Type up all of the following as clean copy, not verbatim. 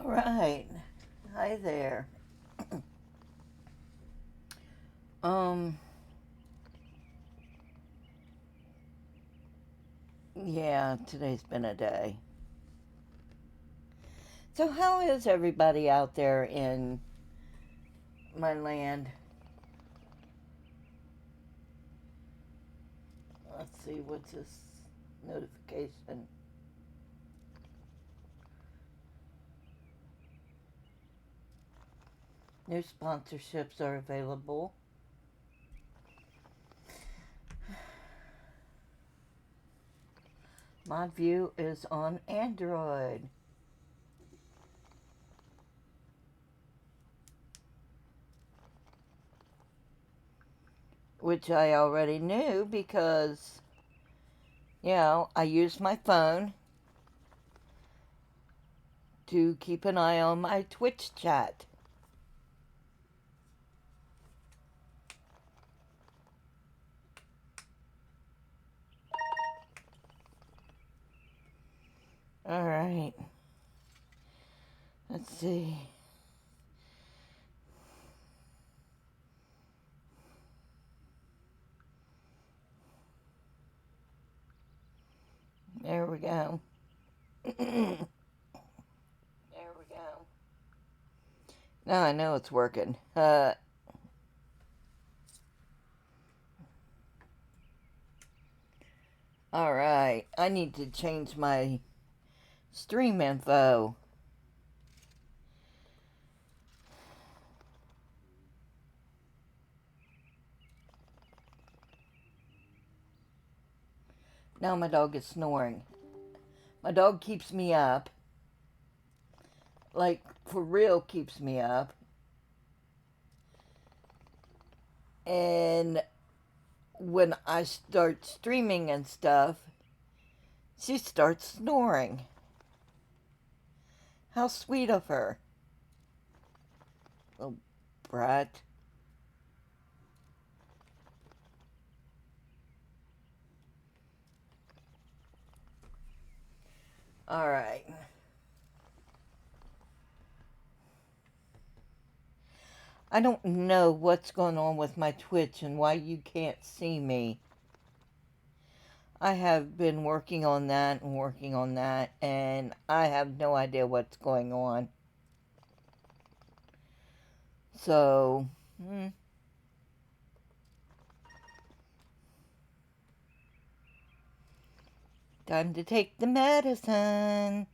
All right. Hi there. Um, yeah, today's been a day. So, how is everybody out there in my land? Let's see, what's this notification? New sponsorships are available. My view is on Android, which I already knew because, I use my phone to keep an eye on my Twitch chat. All right. Let's see. There we go. There we go. Now I know it's working. Alright. I need to change my stream info. Now my dog is snoring. My dog keeps me up. Like, for real keeps me up. And when I start streaming and stuff, she starts snoring. How sweet of her. Little brat. Alright. I don't know what's going on with my Twitch and why you can't see me. I have been working on that, and I have no idea what's going on. So, time to take the medicine.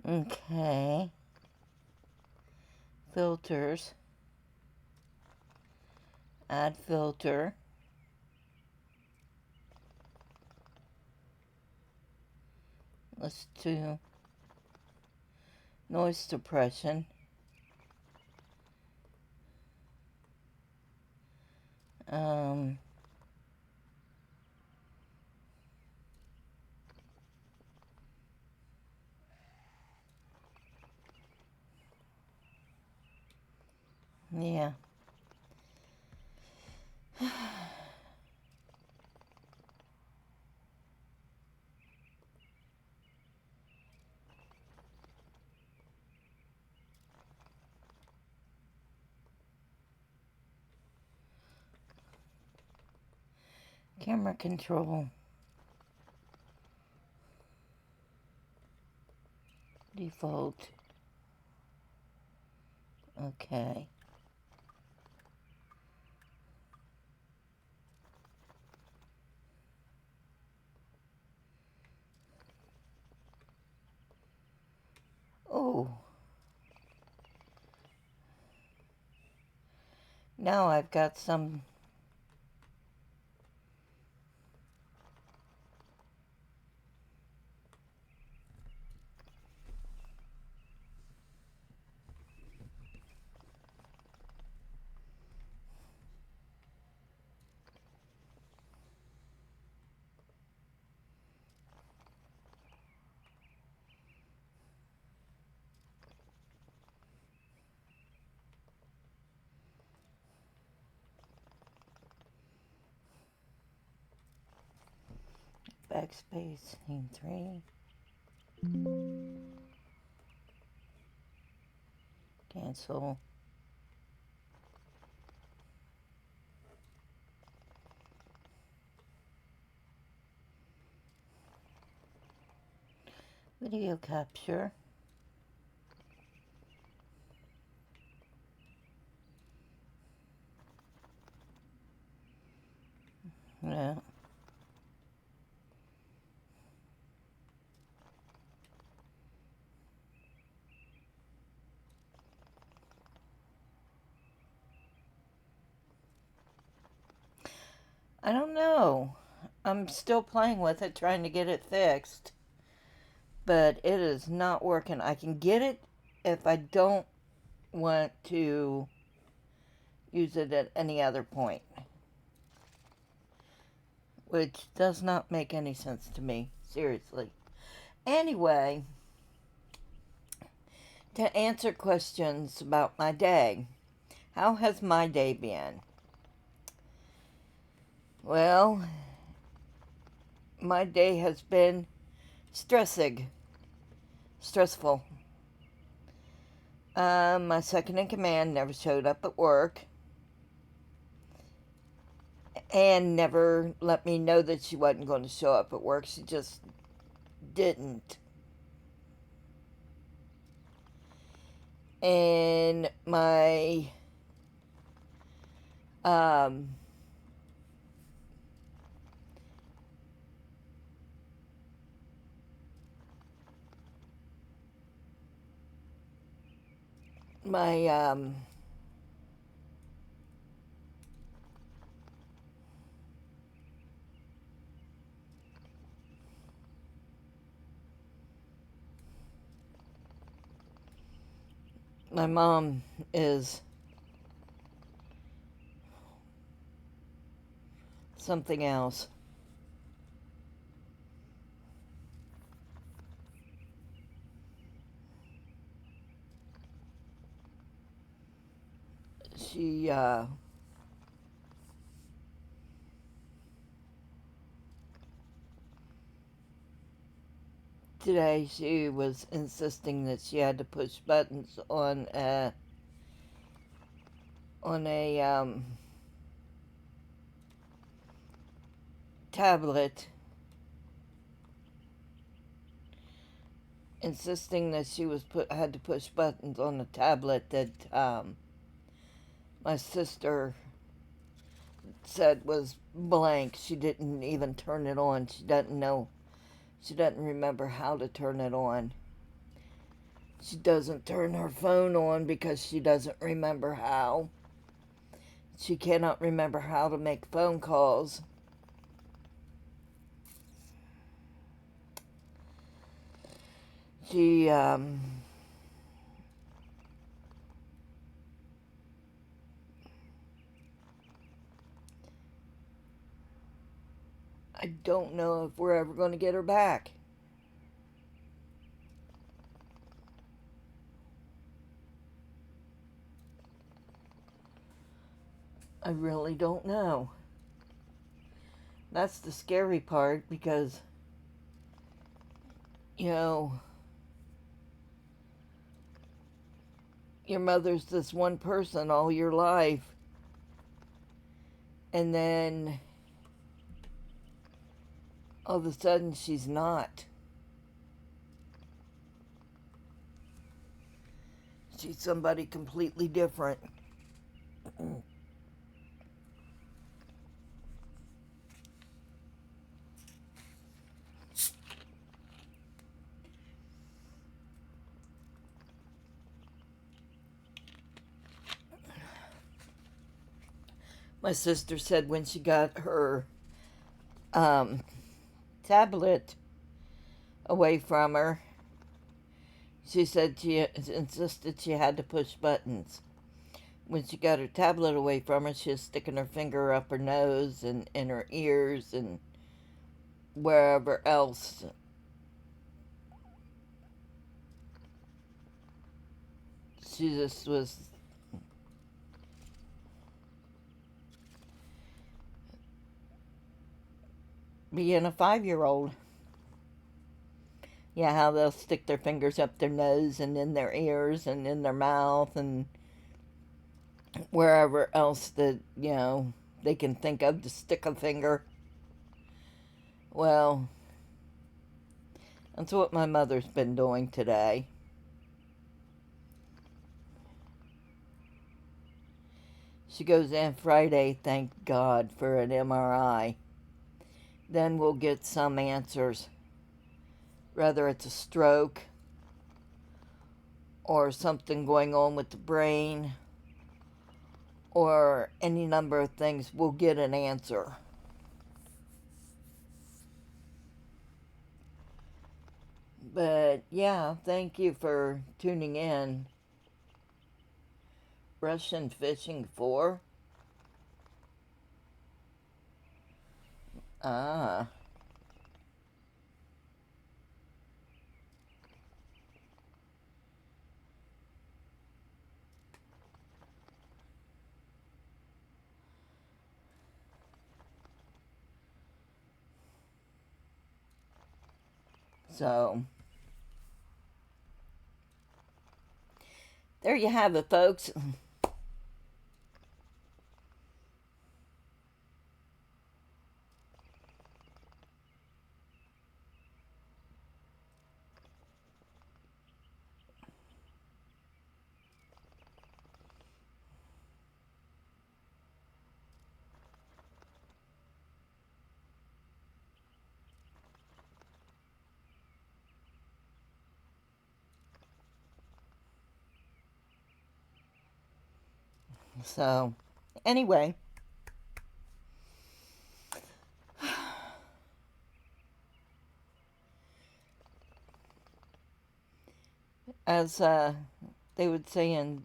Okay. Filters. Add filter. Let's do noise suppression. Yeah. Camera control. Default. Okay. Oh. Now I've got some. Backspace, name 3. Cancel. Video capture. Yeah. I don't know. I'm still playing with it, trying to get it fixed. But it is not working. I can get it if I don't want to use it at any other point. Which does not make any sense to me. Seriously. Anyway, to answer questions about my day. How has my day been? Well, my day has been stressful. My second in command never showed up at work and never let me know that she wasn't going to show up at work. She just didn't. And my my my mom is something else. She today she was insisting that she had to push buttons on a tablet, insisting that she had to push buttons on a tablet that my sister said was blank. She didn't even turn it on. She doesn't know. She doesn't remember how to turn it on. She doesn't turn her phone on because she doesn't remember how. She cannot remember how to make phone calls. She, I don't know if we're ever going to get her back. I really don't know. That's the scary part because, you know, your mother's this one person all your life, and then all of a sudden she's not. She's somebody completely different. My sister said when she got her tablet away from her, she said she insisted she had to push buttons. When she got her tablet away from her, she was sticking her finger up her nose and in her ears and wherever else. She just was. being a 5-year-old. Yeah, how they'll stick their fingers up their nose and in their ears and in their mouth and wherever else that, they can think of to stick a finger. Well, that's what my mother's been doing today. She goes in Friday, thank God, for an MRI. Then we'll get some answers, whether it's a stroke or something going on with the brain or any number of things. We'll get an answer. But yeah, thank you for tuning in. Russian fishing for? Ah. So, there you have it, folks. So, anyway, as they would say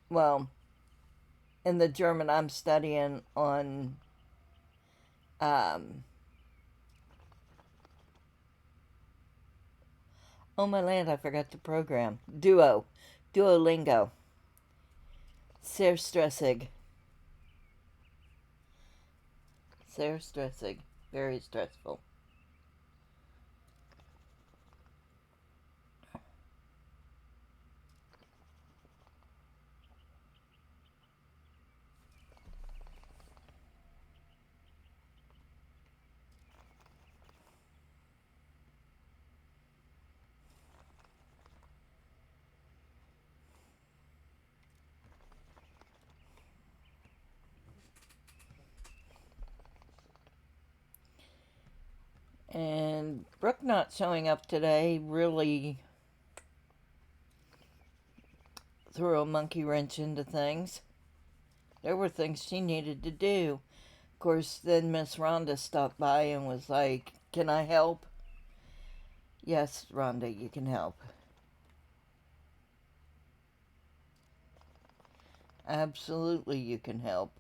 well, in the German I'm studying on, um, oh my land, I forgot the program. Duolingo. Sehr stressig. Sehr stressig. Very stressful. And Brooke not showing up today really threw a monkey wrench into things. There were things she needed to do. Of course, then Miss Rhonda stopped by and was like, "Can I help?" Yes, Rhonda, you can help. Absolutely, you can help.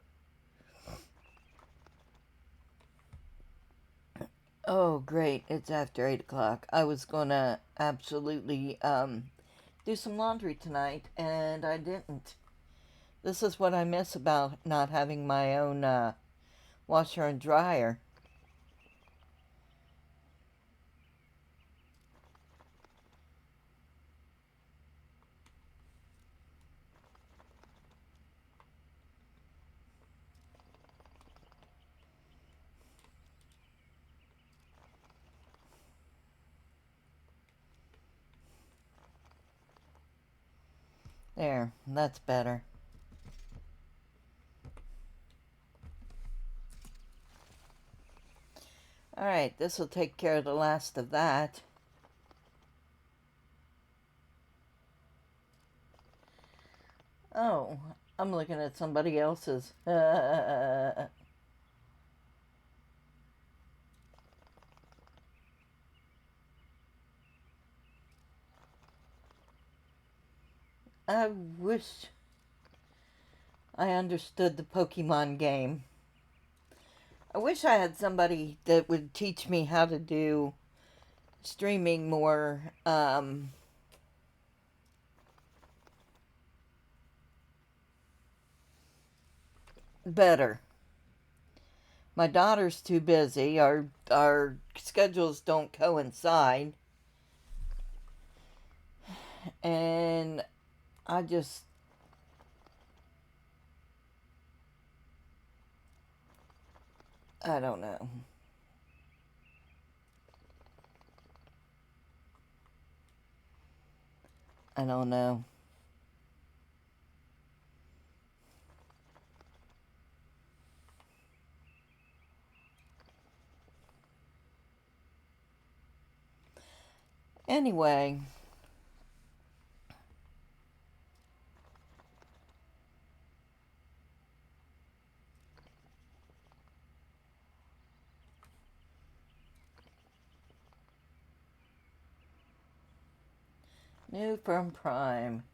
Oh, great. It's after 8 o'clock. I was going to absolutely do some laundry tonight, and I didn't. This is what I miss about not having my own washer and dryer. There, that's better. Alright, this will take care of the last of that. Oh, I'm looking at somebody else's. I wish I understood the Pokemon game. I wish I had somebody that would teach me how to do streaming more better. My daughter's too busy. Our schedules don't coincide, and I just I don't know. I don't know. Anyway, new from Prime.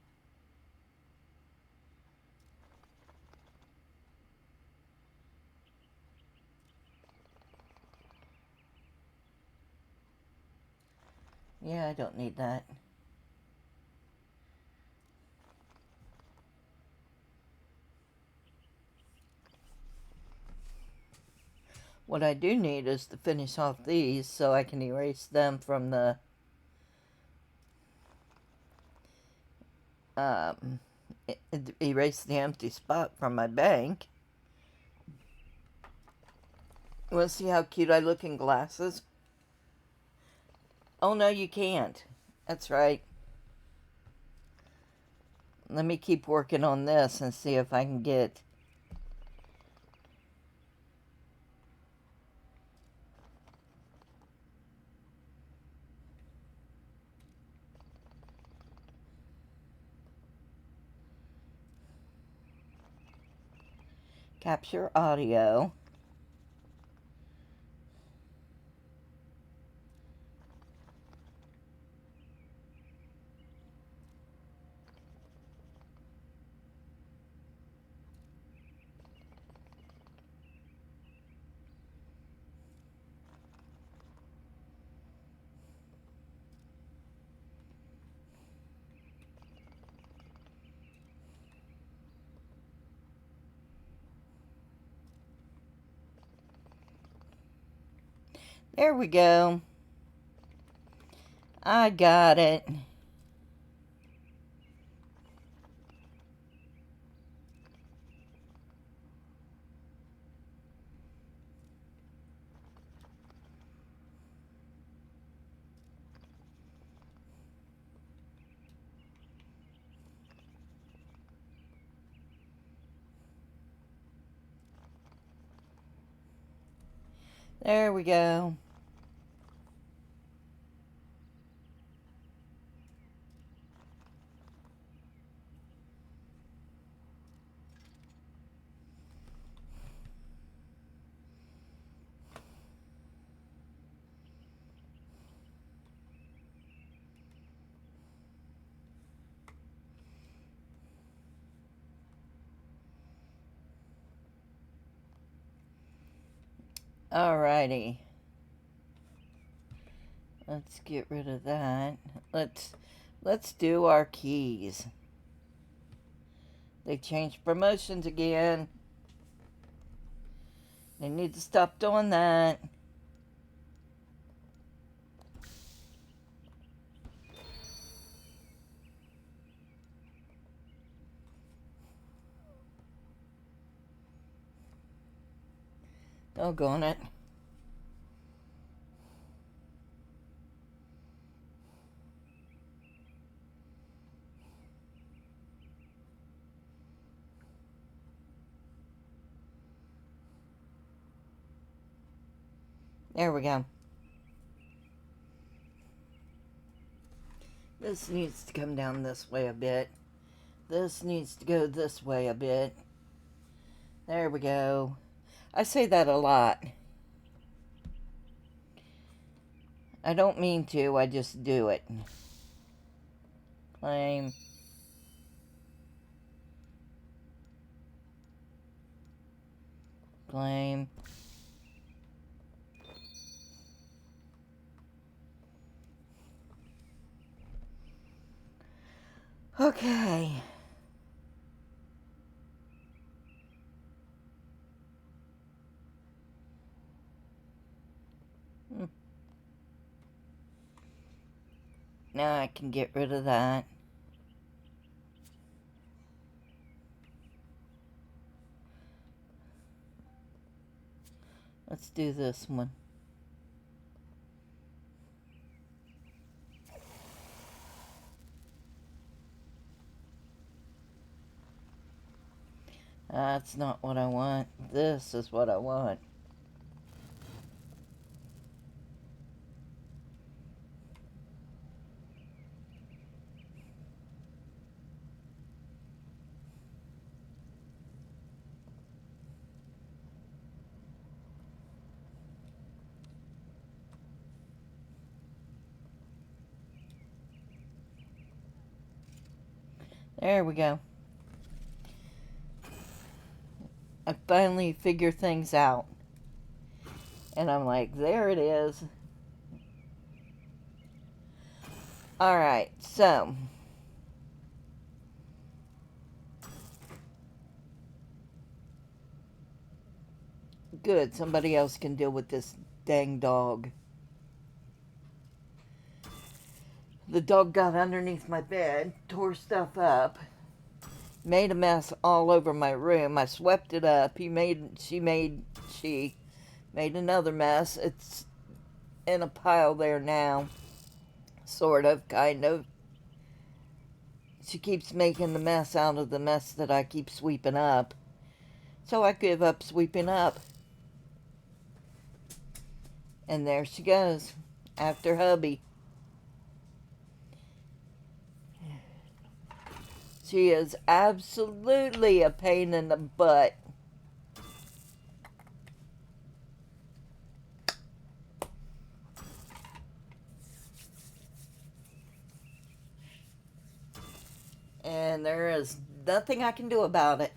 Yeah, I don't need that. What I do need is to finish off these so I can erase them from the um, erase the empty spot from my bank. You want to see how cute I look in glasses? Oh no, you can't. That's right. Let me keep working on this and see if I can get... capture audio. There we go. I got it. There we go. Alrighty. Let's get rid of that. Let's do our keys. They changed promotions again. They need to stop doing that. Doggone it. There we go. This needs to come down this way a bit. This needs to go this way a bit. There we go. I say that a lot. I don't mean to, I just do it. Claim. Claim. Okay. Now I can get rid of that. Let's do this one. That's not what I want. This is what I want. There we go. I finally figure things out. And I'm like, there it is. Alright, so. Good, somebody else can deal with this dang dog. The dog got underneath my bed, tore stuff up, made a mess all over my room. I swept it up. She made another mess. It's in a pile there now. Sort of, kind of. She keeps making the mess out of the mess that I keep sweeping up. So I give up sweeping up. And there she goes, after hubby. She is absolutely a pain in the butt. And there is nothing I can do about it.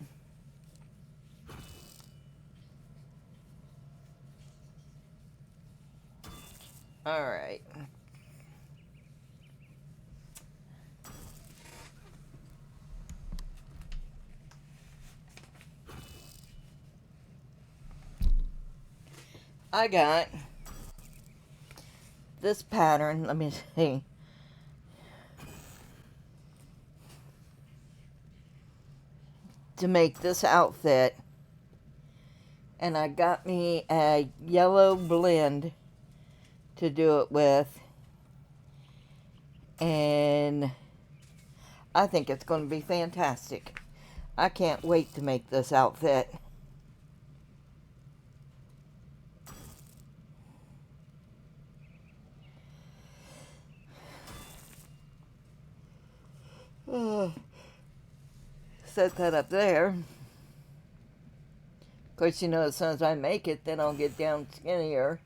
Alright. I got this pattern. Let me see. To make this outfit. And I got me a yellow blend to do it with. And I think it's going to be fantastic. I can't wait to make this outfit. Set that up there. Of course, you know, as soon as I make it, then I'll get down skinnier.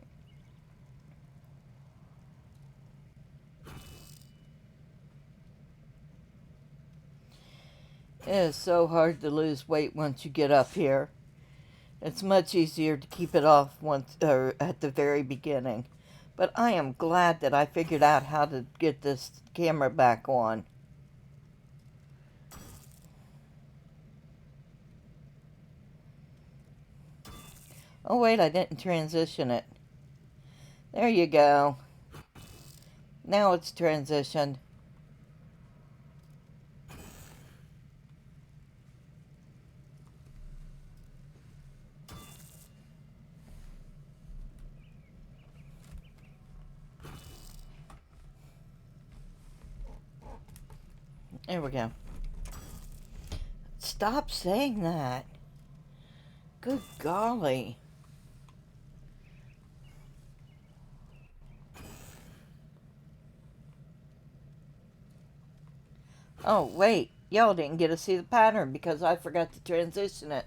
It is so hard to lose weight once you get up here. It's much easier to keep it off once or at the very beginning. But I am glad that I figured out how to get this camera back on. Oh wait, I didn't transition it. There you go. Now it's transitioned. There we go. Stop saying that. Good golly. Oh, wait. Y'all didn't get to see the pattern because I forgot to transition it.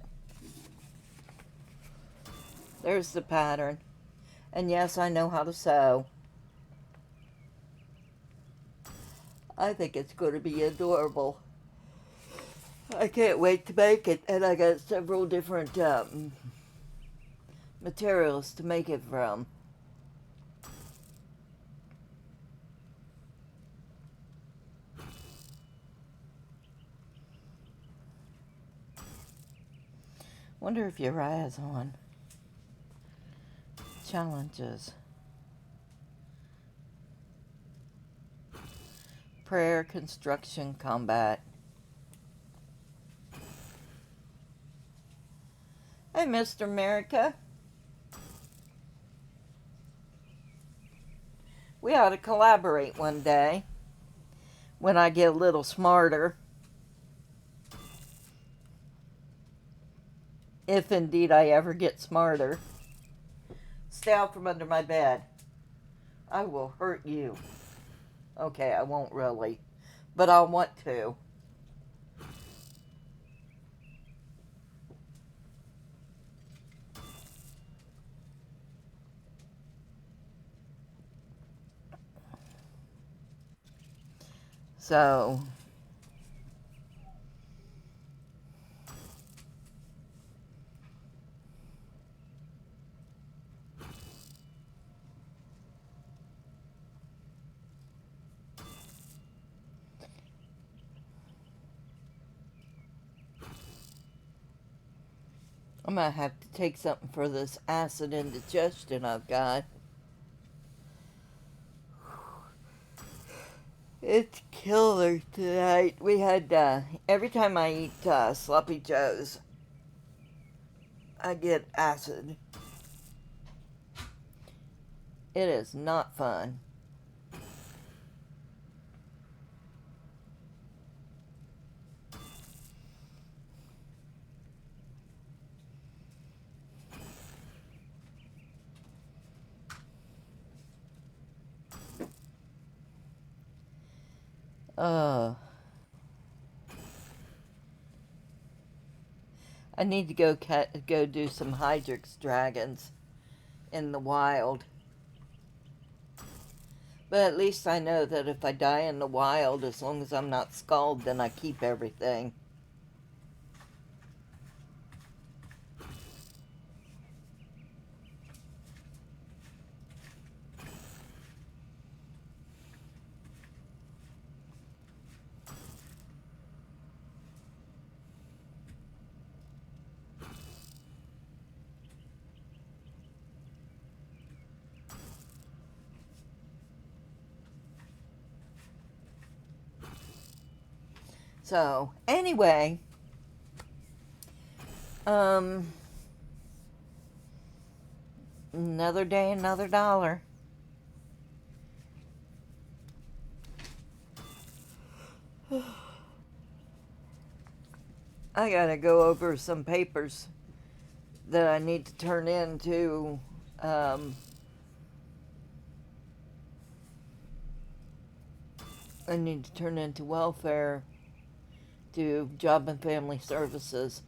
There's the pattern. And yes, I know how to sew. I think it's going to be adorable. I can't wait to make it. And I got several different materials to make it from. Wonder if Uriah's on. Challenges. Prayer, construction, combat. Hey, Mr. America. We ought to collaborate one day when I get a little smarter. If indeed I ever get smarter. Stay out from under my bed. I will hurt you. Okay, I won't really, but I'll want to. So, I'm going to have to take something for this acid indigestion I've got. It's killer tonight. We had, every time I eat Sloppy Joes, I get acid. It is not fun. Uh, I need to go do some Hydrix dragons in the wild. But at least I know that if I die in the wild, as long as I'm not scalded, then I keep everything. So, anyway, another day, another dollar. I gotta go over some papers that I need to turn in to, I need to turn into welfare, to Job and Family Services.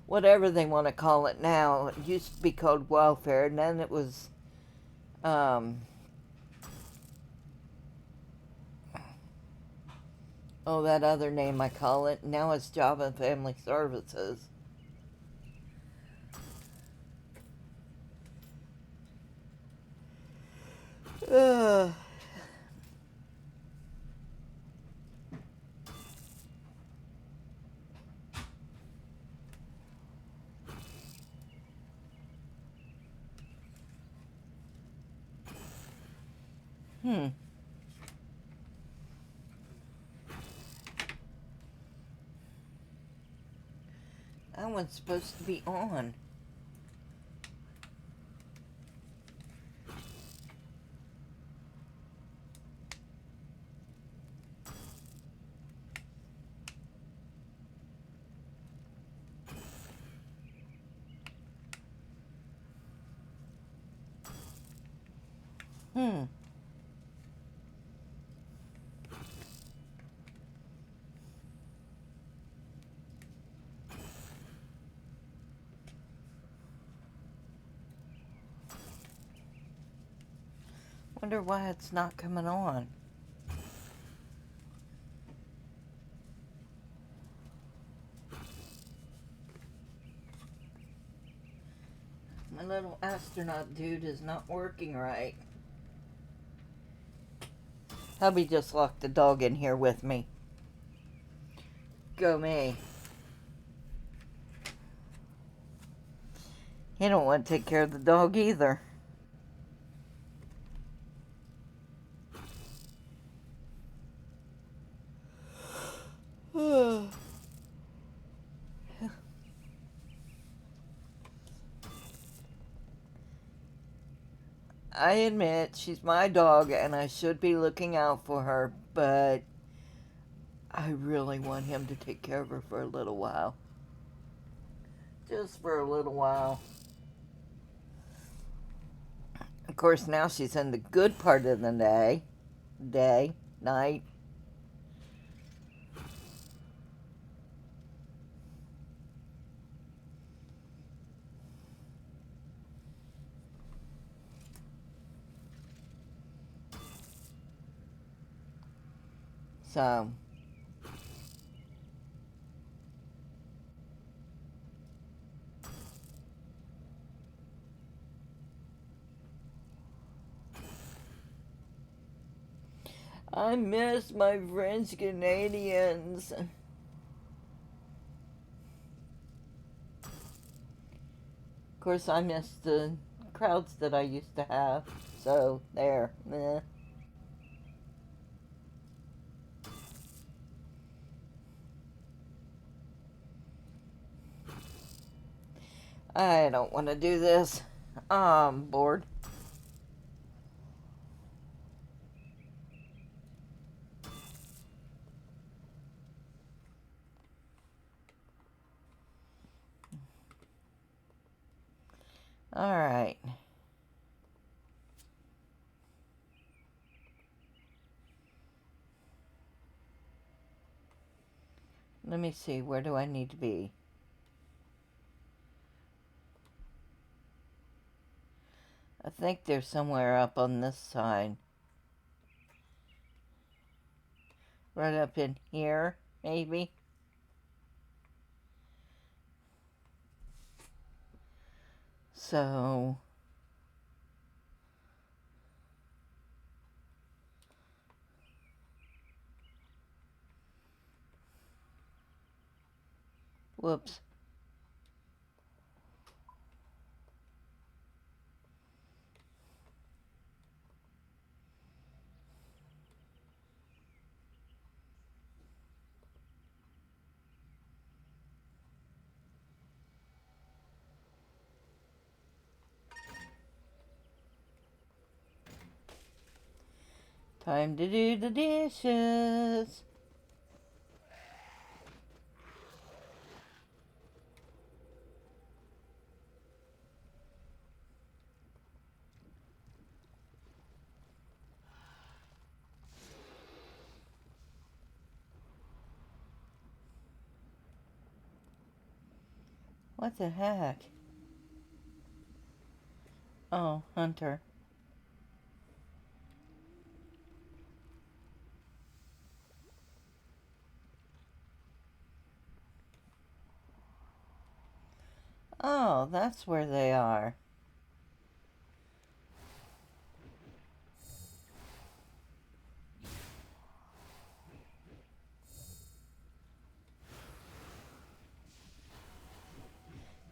Whatever they want to call it now. It used to be called welfare, and then it was, oh, that other name I call it. Now it's Job and Family Services. Ugh. That one's supposed to be on. Wonder why it's not coming on. My little astronaut dude is not working right. Hubby just locked the dog in here with me. Go me. He don't want to take care of the dog either. I admit she's my dog and I should be looking out for her, but I really want him to take care of her for a little while. Just for a little while. Of course, now she's in the good part of the day, night. So, I miss my French Canadians. Of course, I miss the crowds that I used to have. So, there. Meh. I don't want to do this. I'm bored. Alright. Let me see. Where do I need to be? I think they're somewhere up on this side. Right up in here, maybe? So, whoops. Time to do the dishes. What the heck? Oh, Hunter. Oh, that's where they are.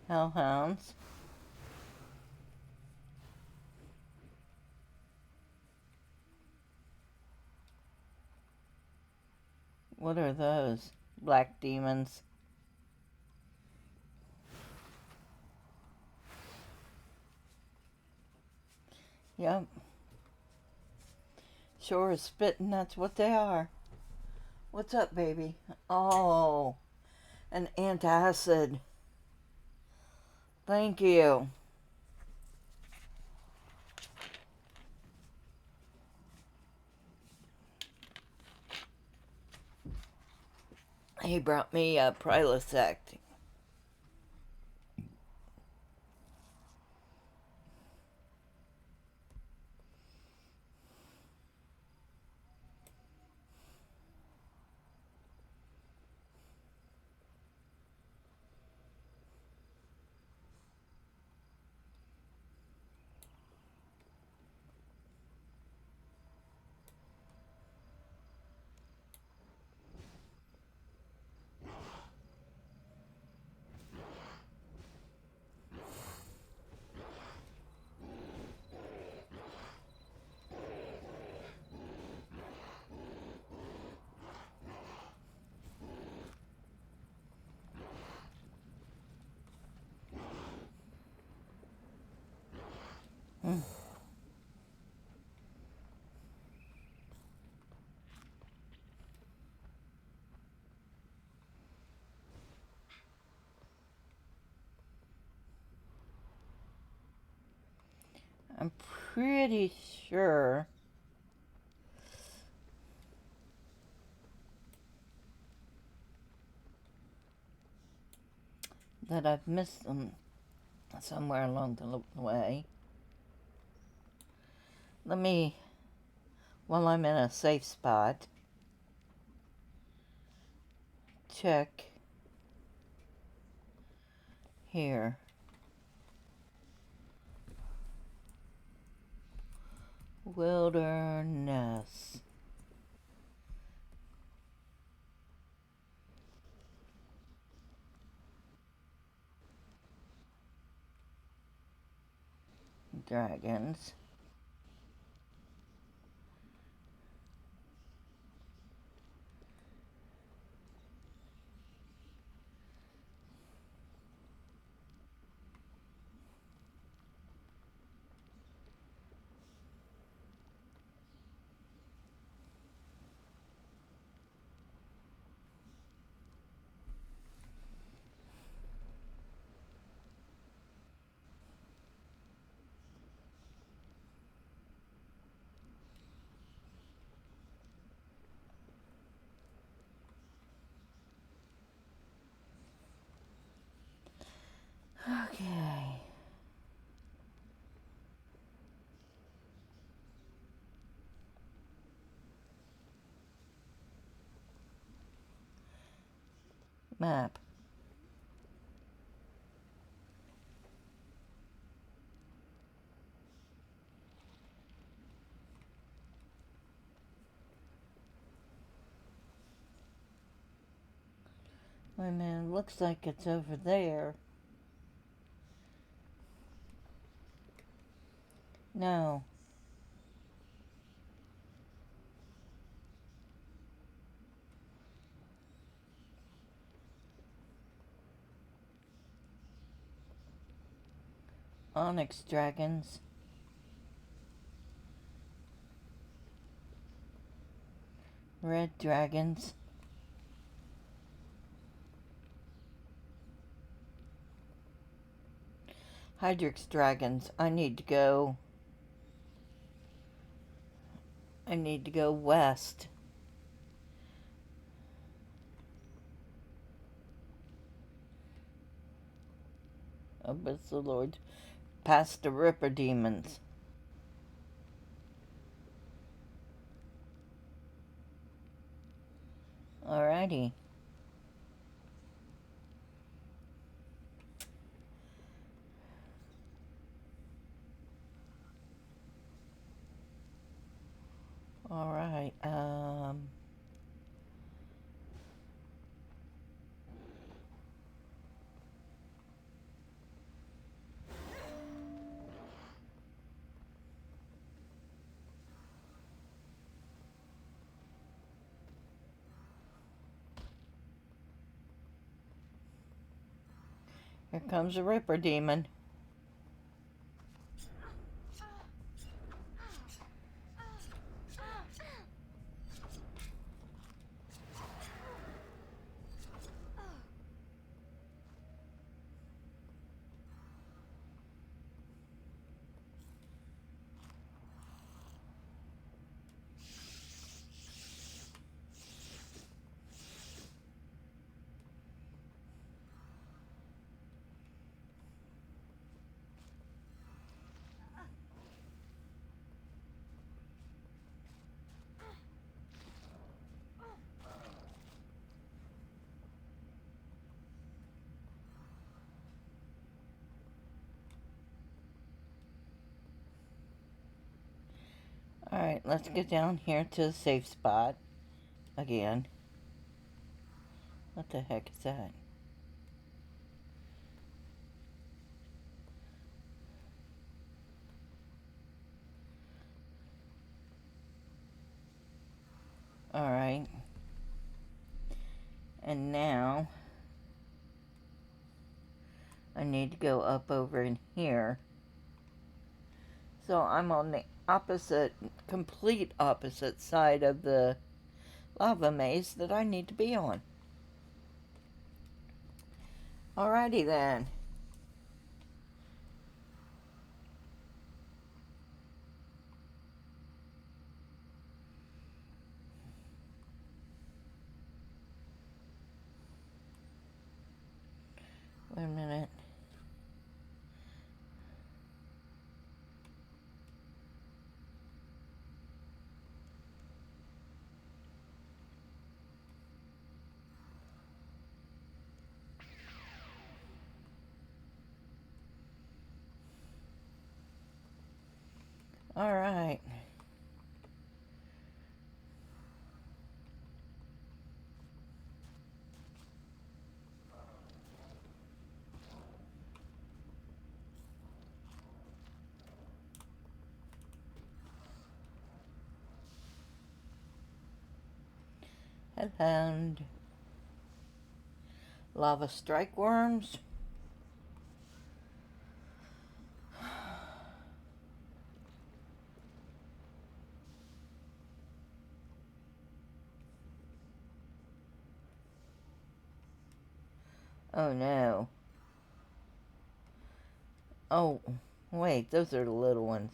Hellhounds. What are those? Black demons. Yep. Sure as spitting, that's what they are. What's up, baby? Oh, an antacid. Thank you. He brought me a Prilosec. I'm pretty sure that I've missed them somewhere along the way. Let me, while I'm in a safe spot, check here. Wilderness. Dragons. Okay. Map. Wait a minute, looks like it's over there. No. Onyx dragons. Red dragons. Hydrix dragons. I need to go west. Abyssal Lord. Past the Ripper demons. Alrighty. Alright, here comes a Ripper demon. Alright, let's get down here to the safe spot again. What the heck is that? Alright. And now I need to go up over in here. So I'm on the complete opposite side of the lava maze that I need to be on. Alrighty then. Wait a minute. All right. And lava strike worms. Oh no. Oh, wait, those are the little ones.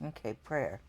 Okay, prayer.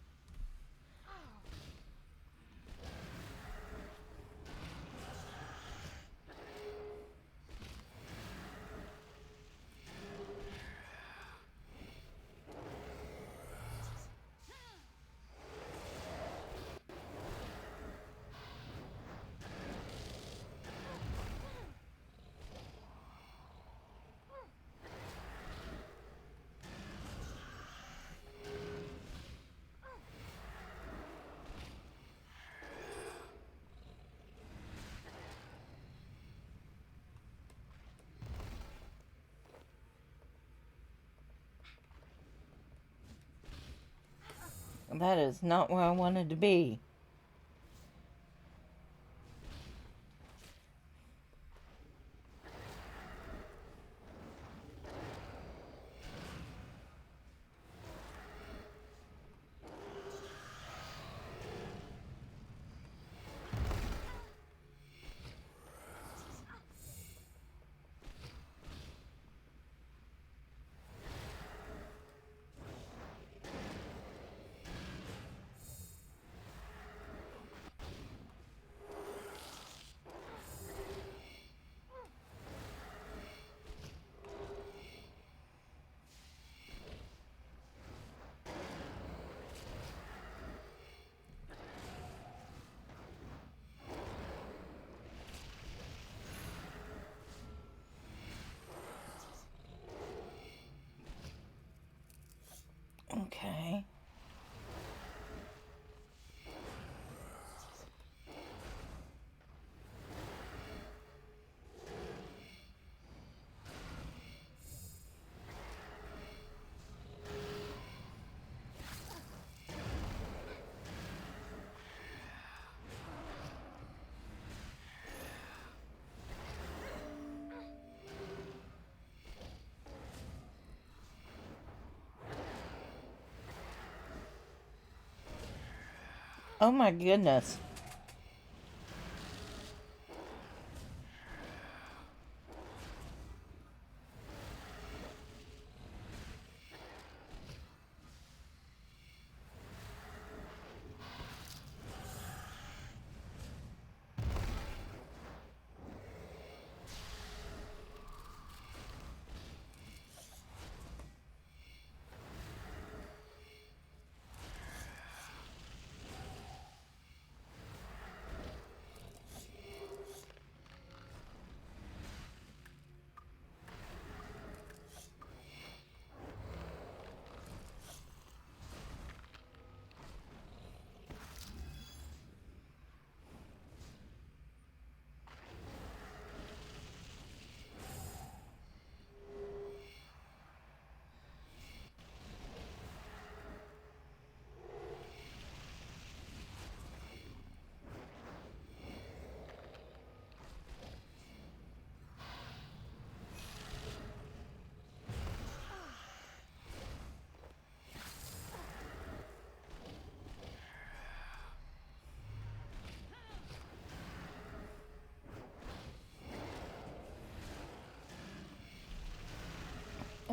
That is not where I wanted to be. Okay. Oh my goodness.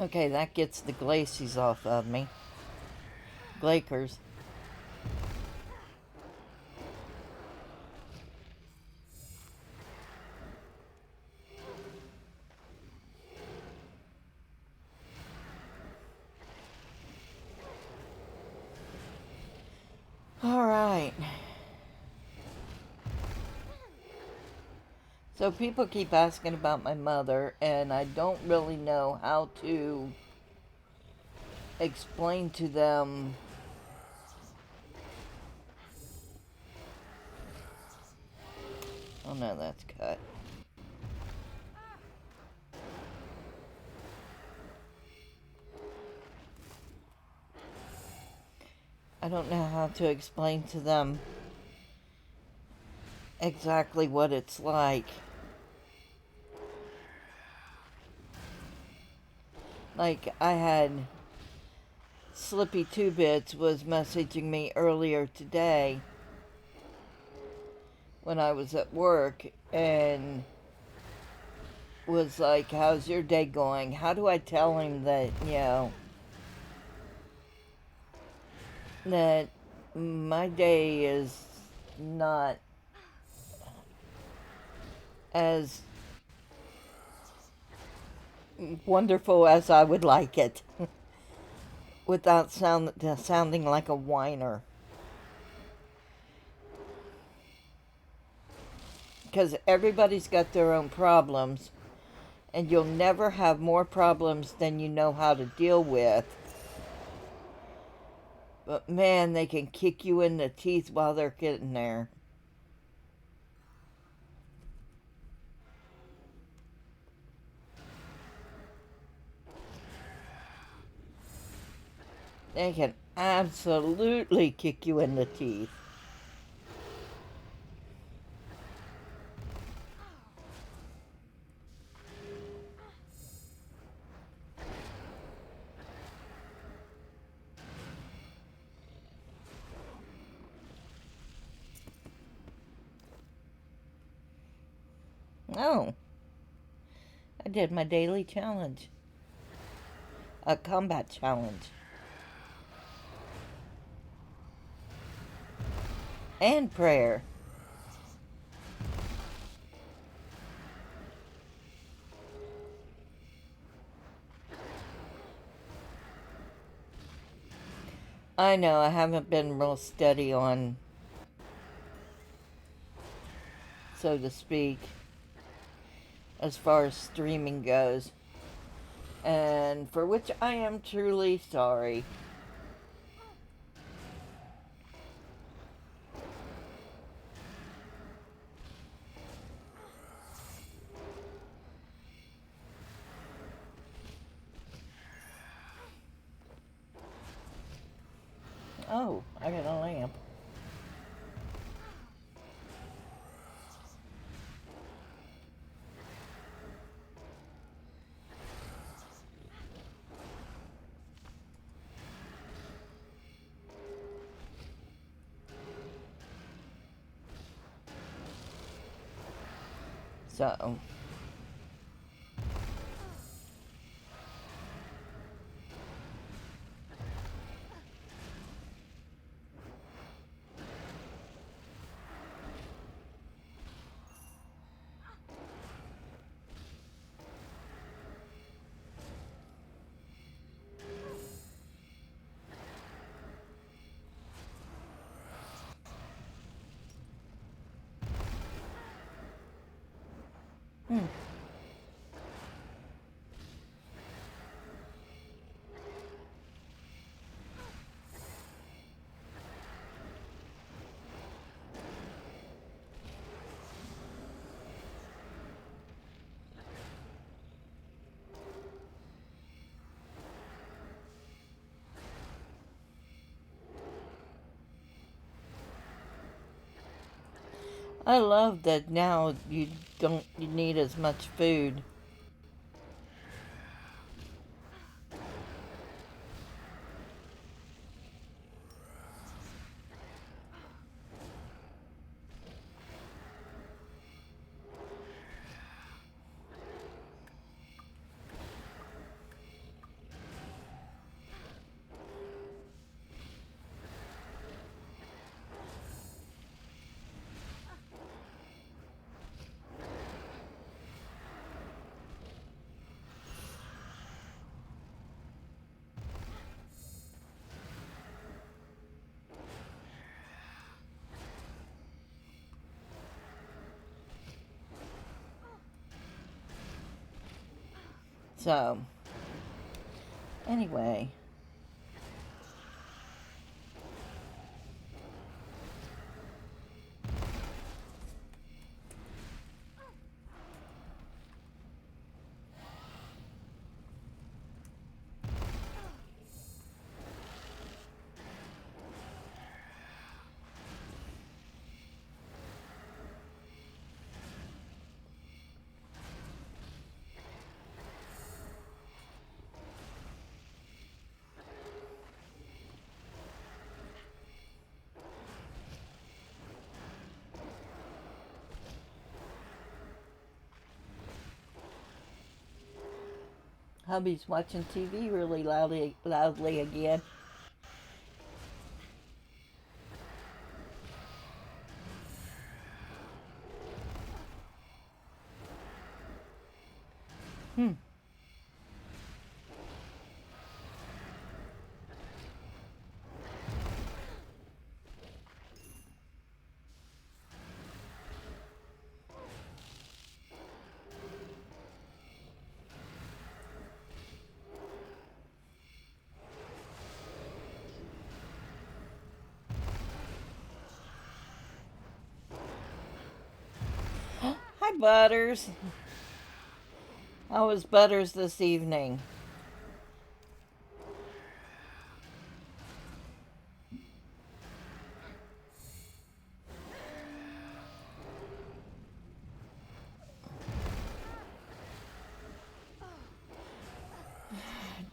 Okay, that gets the glacies off of me. Glakers. Alright. So people keep asking about my mother, and I don't really know how to explain to them. Oh no, that's cut. I don't know how to explain to them exactly what it's like. Like, I had Slippy Two Bits was messaging me earlier today when I was at work and was like, how's your day going? How do I tell him that, that my day is not as wonderful as I would like it without sounding like a whiner? Because everybody's got their own problems, and you'll never have more problems than you know how to deal with. But man, they can kick you in the teeth while they're getting there. They can absolutely kick you in the teeth. Oh, I did my daily challenge. A combat challenge. And prayer. I know, I haven't been real steady on, so to speak, as far as streaming goes. And for which I am truly sorry. Oh, I got a lamp. So, hmm. I love that now you need as much food. So, anyway. Hubby's watching TV really loudly again. Hmm. Hi, Butters. How was Butters this evening?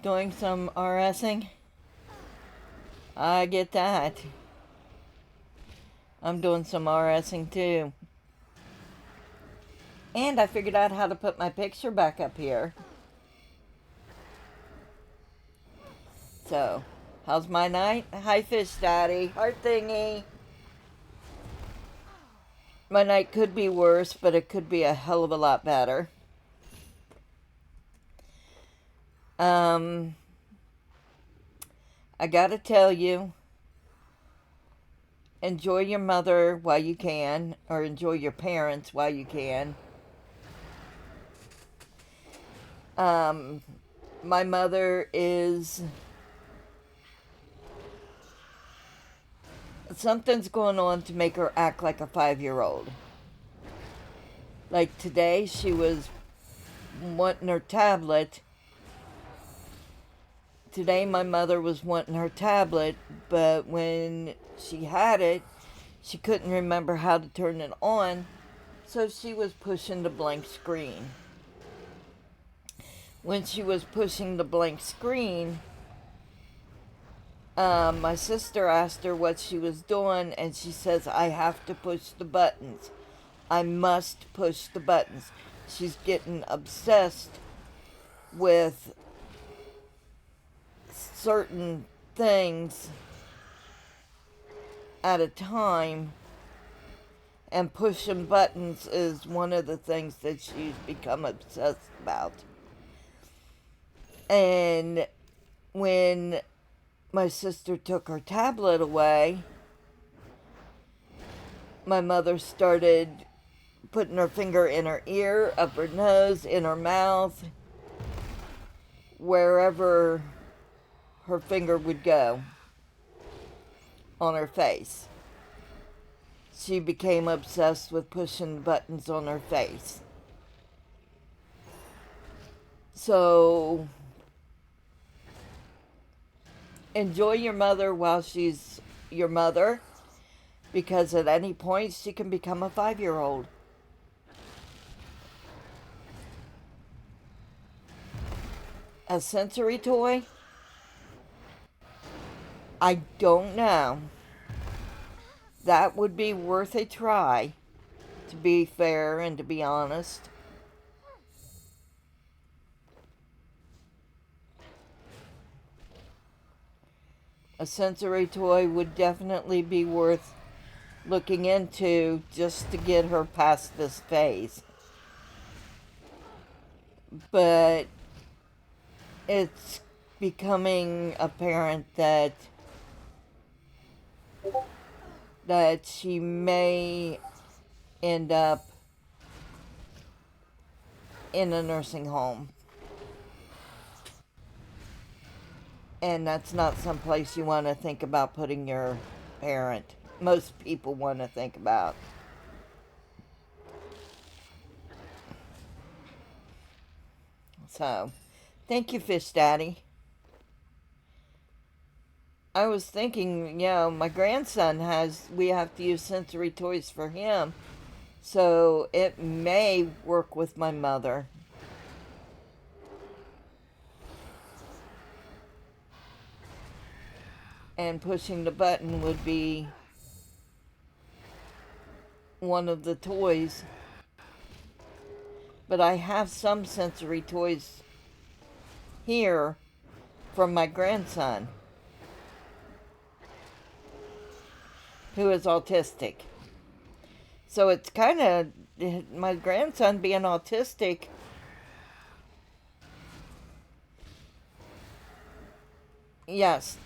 Doing some RSing? I get that. I'm doing some RSing too. And I figured out how to put my picture back up here. So, how's my night? Hi, Fish Daddy. Heart thingy. My night could be worse, but it could be a hell of a lot better. I gotta tell you, enjoy your mother while you can, or enjoy your parents while you can. My mother is... something's going on to make her act like a 5-year-old. Like today, she was wanting her tablet. Today, my mother was wanting her tablet, but when she had it, she couldn't remember how to turn it on, so she was pushing the blank screen. When she was pushing the blank screen, my sister asked her what she was doing, and she says, I have to push the buttons. I must push the buttons. She's getting obsessed with certain things at a time, and pushing buttons is one of the things that she's become obsessed about. And when my sister took her tablet away, my mother started putting her finger in her ear, up her nose, in her mouth, wherever her finger would go on her face. She became obsessed with pushing buttons on her face. So, enjoy your mother while she's your mother, because at any point she can become a 5-year-old. A sensory toy? I don't know. That would be worth a try, to be fair and to be honest. A sensory toy would definitely be worth looking into just to get her past this phase. But it's becoming apparent that she may end up in a nursing home. And that's not some place you want to think about putting your parent. Most people want to think about. So, thank you, Fish Daddy. I was thinking, my grandson we have to use sensory toys for him. So, it may work with my mother. And pushing the button would be one of the toys. But I have some sensory toys here from my grandson, who is autistic. So it's kind of my grandson being autistic. Yes.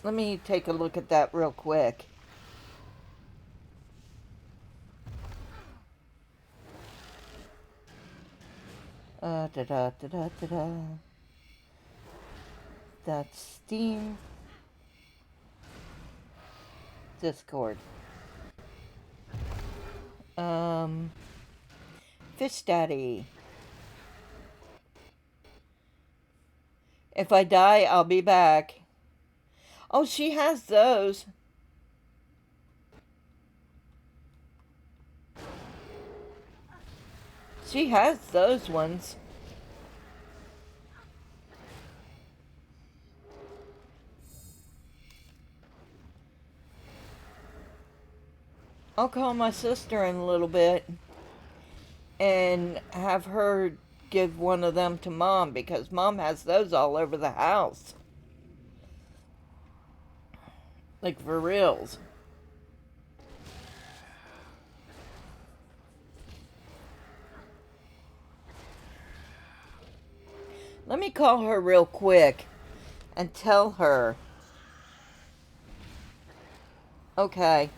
Let me take a look at that real quick. Da da da da da da. That's Steam. Discord. Fish Daddy. If I die, I'll be back. Oh, she has those. She has those ones. I'll call my sister in a little bit and have her give one of them to Mom, because Mom has those all over the house. Like, for reals. Let me call her real quick and tell her. Okay.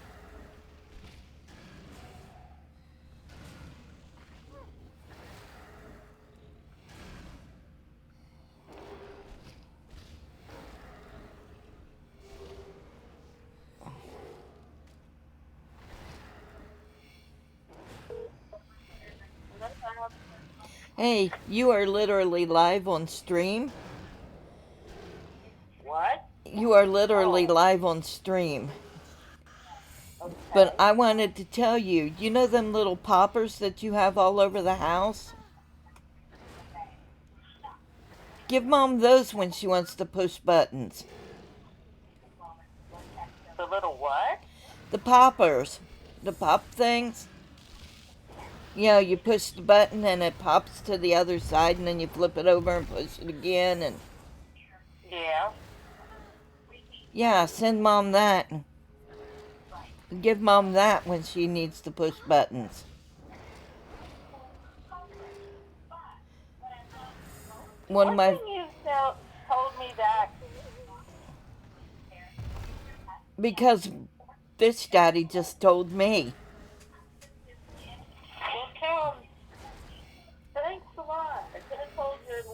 Hey, you are literally live on stream. What? You are literally live on stream. Okay. But I wanted to tell you, you know them little poppers that you have all over the house? Give Mom those when she wants to push buttons. The little what? The poppers. The pop things. You push the button and it pops to the other side, and then you flip it over and push it again, and... Yeah. Yeah, send Mom that. Give Mom that when she needs to push buttons. One of my... you told me that? Because Fish Daddy just told me. Well, tell him. Thanks a lot. I could have told you a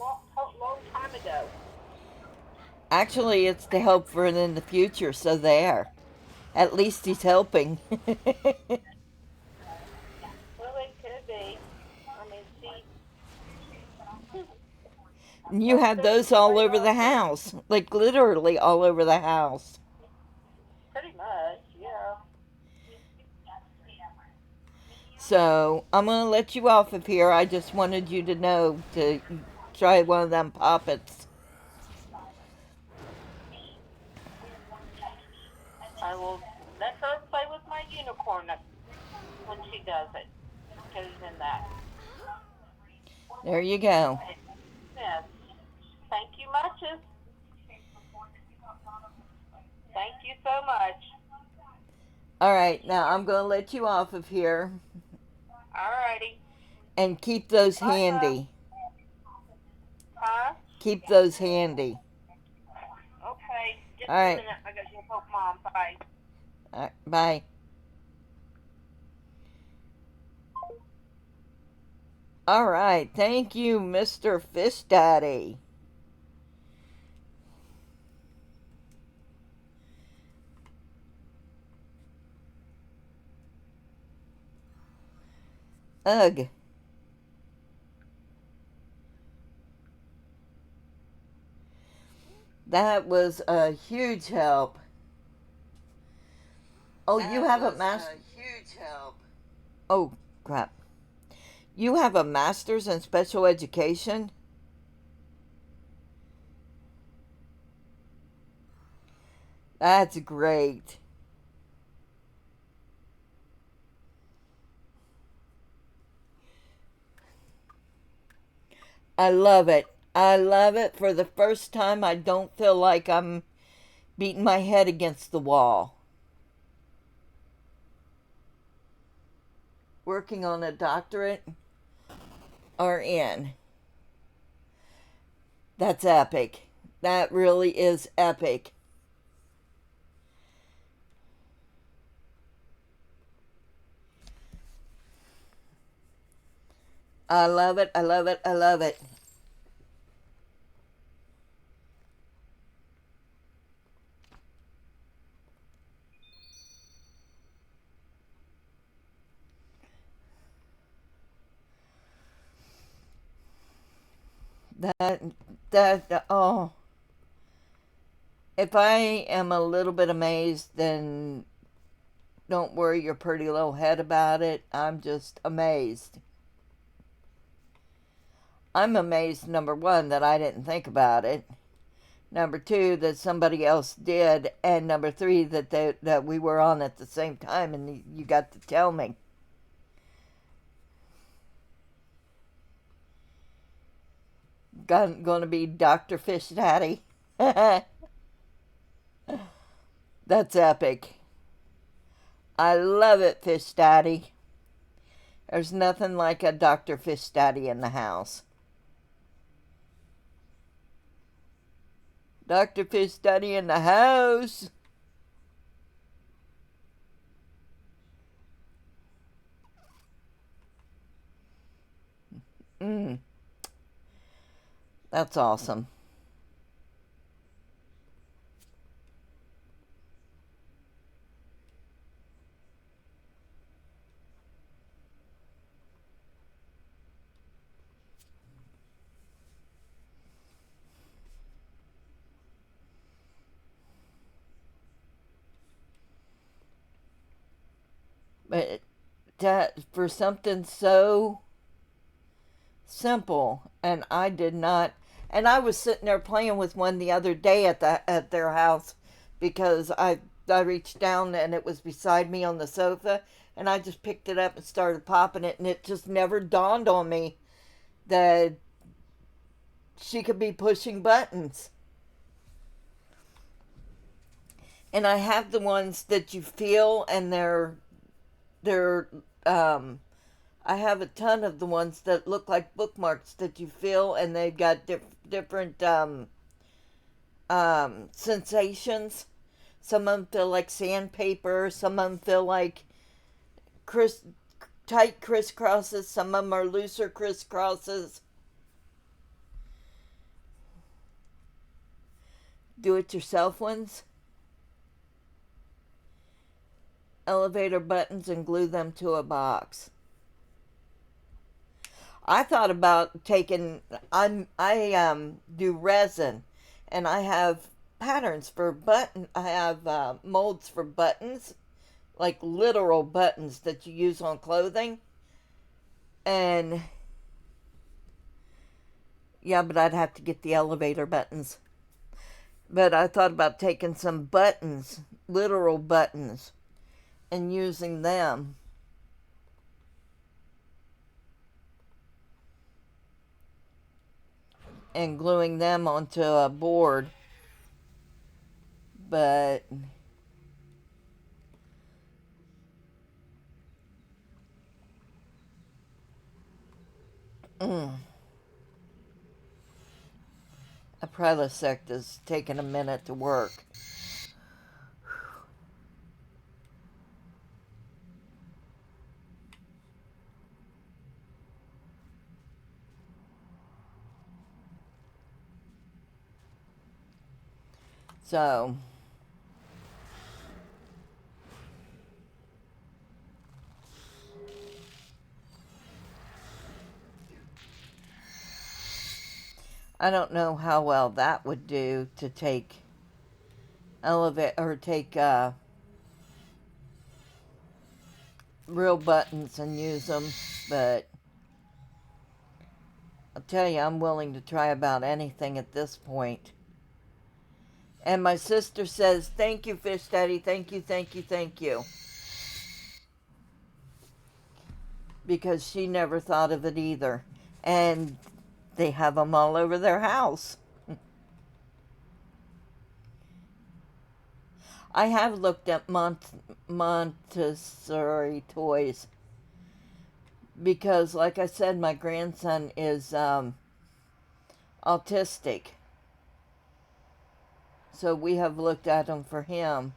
long time ago. Actually, it's to help for it in the future, so there. At least he's helping. Well, it could be. I mean, see. You have those all over the house. Like, literally all over the house. Pretty much, yeah. So, I'm going to let you off of here. I just wanted you to know to try one of them poppets. I will let her play with my unicorn when she does it. Goes in that. There you go. Yes. Thank you much. Thank you so much. Alright, now I'm going to let you off of here. Alrighty. And keep those Bye, handy. Huh? Keep those handy. Okay. Just All a right. minute. I got to help Mom. Bye. All right, bye. All right. Thank you, Mr. Fish Daddy. Ugh. That was a huge help. Oh, you have a master. Huge help. Oh, crap. You have a master's in special education? That's great. I love it. I love it. For the first time, I don't feel like I'm beating my head against the wall. Working on a doctorate or in. That's epic. That really is epic. I love it. I love it. I love it. That, oh. If I am a little bit amazed, then don't worry your pretty little head about it. I'm just amazed. I'm amazed, number one, that I didn't think about it. Number two, that somebody else did. And number three, that we were on at the same time and you got to tell me. Gonna be Dr. Fish Daddy. That's epic. I love it, Fish Daddy. There's nothing like a Dr. Fish Daddy in the house. Dr. Fish Daddy in the house. Mm, that's awesome. But that for something so simple, and I did not. And I was sitting there playing with one the other day at their house because I reached down and it was beside me on the sofa, and I just picked it up and started popping it, and it just never dawned on me that she could be pushing buttons. And I have the ones that you feel, and they're um I have a ton of the ones that look like bookmarks that you feel, and they've got different sensations. Some of them feel like sandpaper. Some of them feel like cris- tight crisscrosses. Some of them are looser crisscrosses. Do-it-yourself ones. Elevator buttons and glue them to a box. I thought about taking. I do resin, and I have patterns for button. I have molds for buttons, like literal buttons that you use on clothing. And yeah, but I'd have to get the elevator buttons. But I thought about taking some buttons, literal buttons, and using them and gluing them onto a board. But mm, a Prilosect is taking a minute to work. So, I don't know how well that would do to take elevate or take real buttons and use them, but I'll tell you, I'm willing to try about anything at this point. And my sister says, "Thank you, Fish Daddy, thank you, thank you, thank you," because she never thought of it either. And they have them all over their house. I have looked at Montessori toys because, like I said, my grandson is autistic. So we have looked at them for him.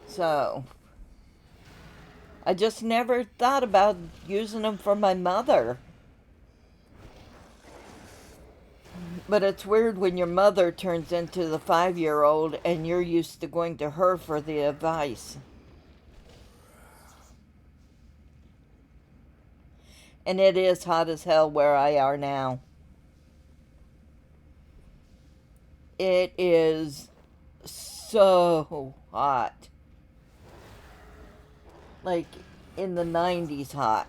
So I just never thought about using them for my mother. But it's weird when your mother turns into the 5-year-old and you're used to going to her for the advice. And it is hot as hell where I are now. It is so hot. Like in the 90s hot.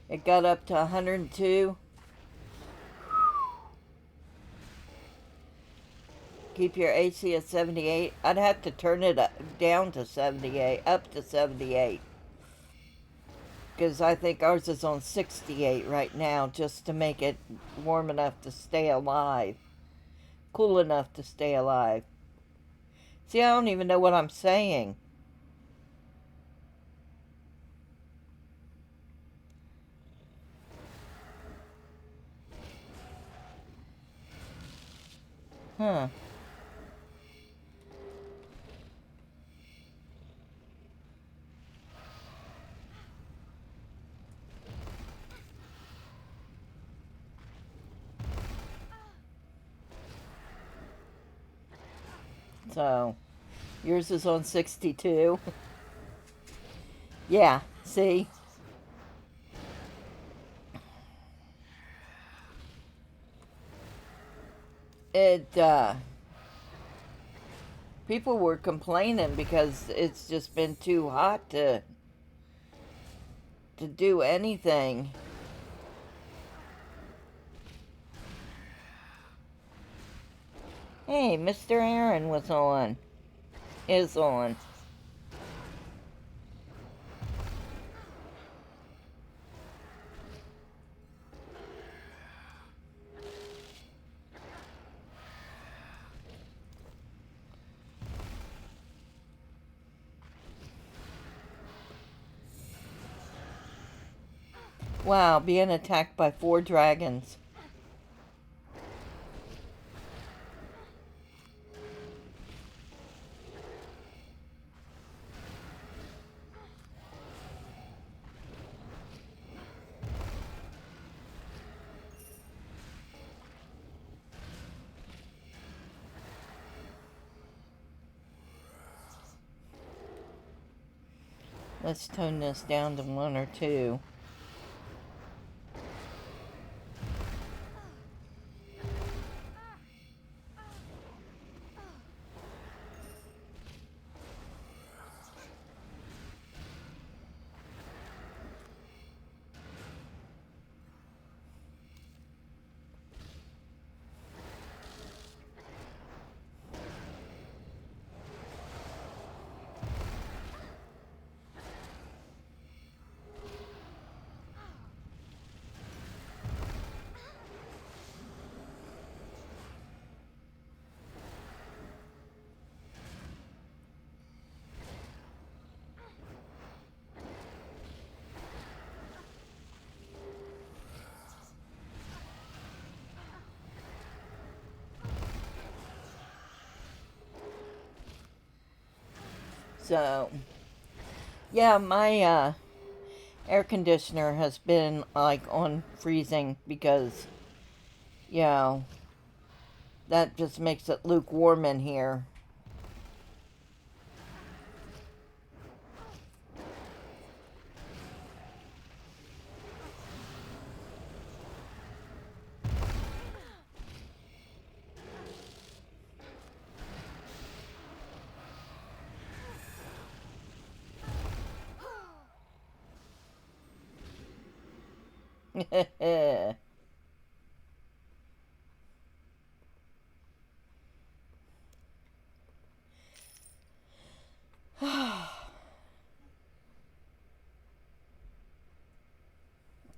It got up to 102. Keep your AC at 78. I'd have to turn it down to 78, up to 78. Because I think ours is on 68 right now, just to make it warm enough to stay alive. Cool enough to stay alive. See, I don't even know what I'm saying. Huh. So, yours is on 62. Yeah, see? It, people were complaining because it's just been too hot to do anything. Hey, Mr. Aaron was on. Is on. Wow, being attacked by 4 dragons. Let's tone this down to 1 or 2. So, yeah, my air conditioner has been like on freezing because, you know, that just makes it lukewarm in here.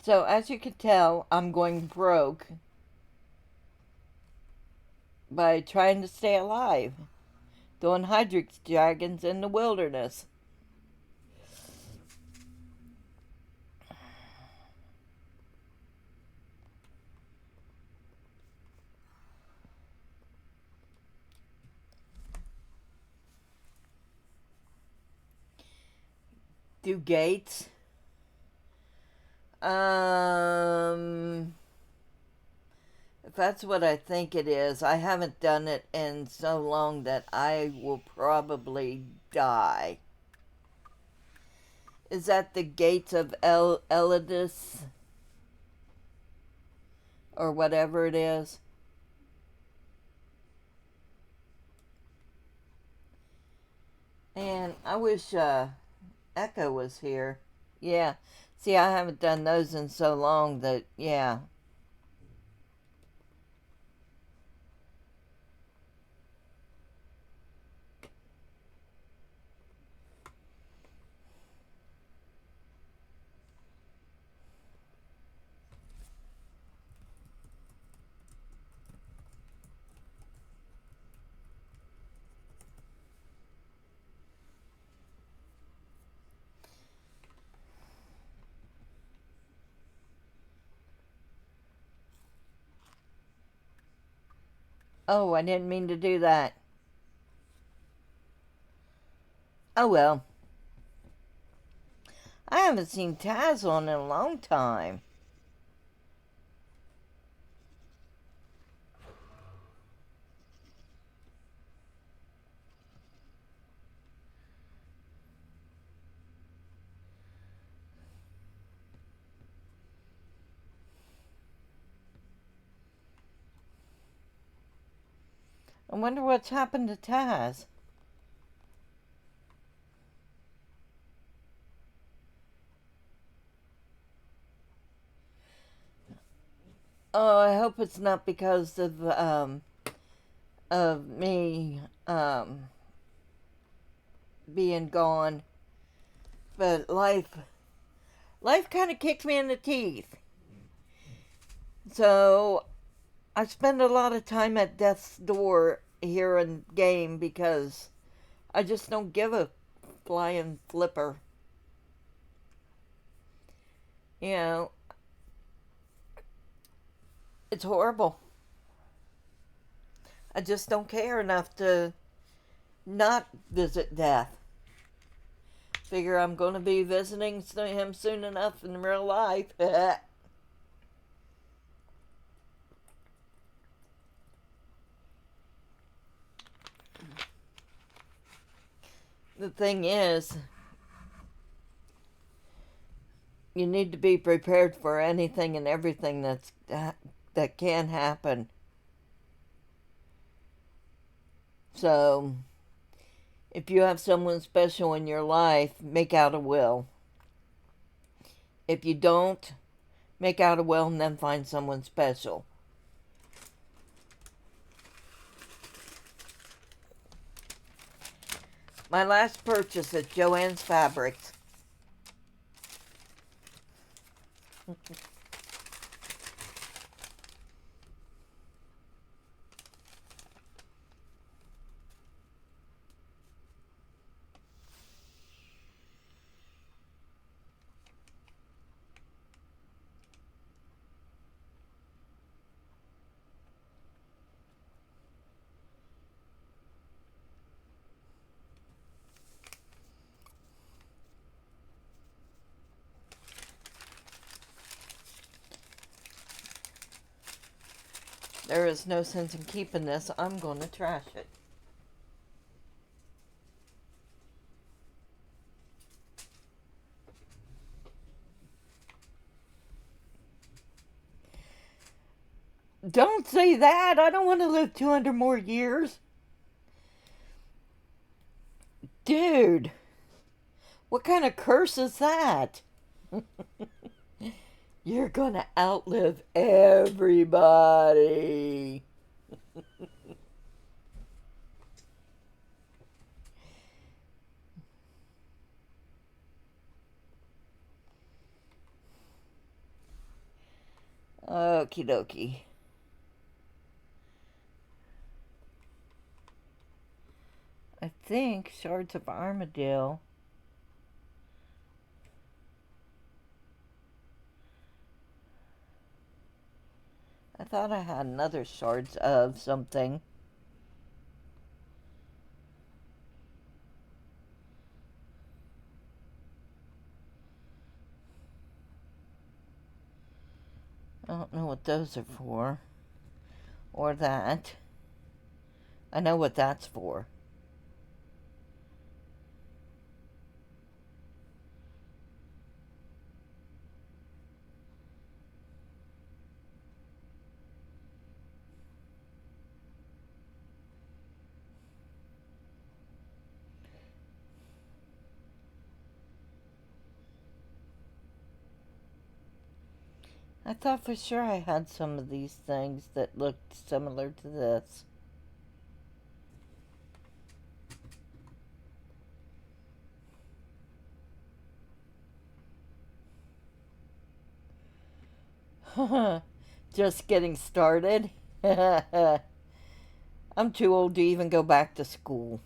So, as you can tell, I'm going broke by trying to stay alive, doing Hydrix dragons in the wilderness. Do gates? Um, if that's what I think it is, I haven't done it in so long that I will probably die. Is that the gates of Elidus? Or whatever it is? And I wish Echo was here. Yeah. See, I haven't done those in so long that, yeah. Oh, I didn't mean to do that. Oh well. I haven't seen Taz on in a long time. I wonder what's happened to Taz. Oh, I hope it's not because of me being gone. But life kind of kicked me in the teeth. So I spend a lot of time at death's door here in game because I just don't give a flying flipper. You know, it's horrible. I just don't care enough to not visit death. Figure I'm going to be visiting him soon enough in real life. The thing is, you need to be prepared for anything and everything that can happen. So, if you have someone special in your life, make out a will. If you don't, make out a will and then find someone special. My last purchase at Joann's Fabrics. There is no sense in keeping this. I'm going to trash it. Don't say that. I don't want to live 200 more years. Dude, what kind of curse is that? You're gonna outlive everybody. Okie dokie. I think Shards of Armadale. I thought I had another Shards of something. I don't know what those are for. Or that. I know what that's for. I thought for sure I had some of these things that looked similar to this. Just getting started. I'm too old to even go back to school.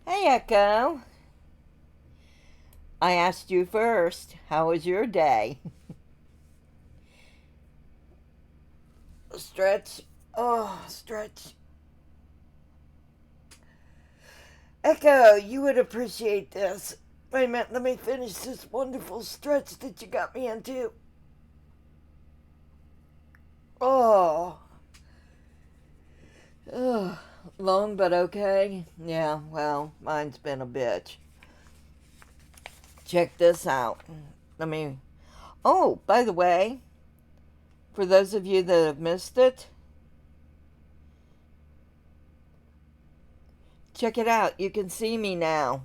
Hey, Echo. I asked you first. How was your day? Stretch. Oh, stretch. Echo, you would appreciate this. Wait a minute, let me finish this wonderful stretch that you got me into. Oh. Ugh. Long but okay? Yeah, well, mine's been a bitch. Check this out. Let me. Oh, by the way, for those of you that have missed it, check it out. You can see me now.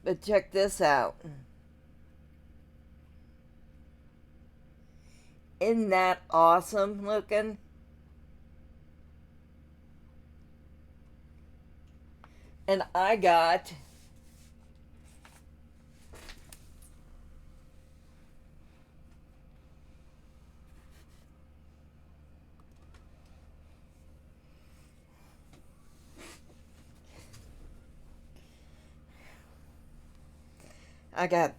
But check this out. Isn't that awesome looking? And I got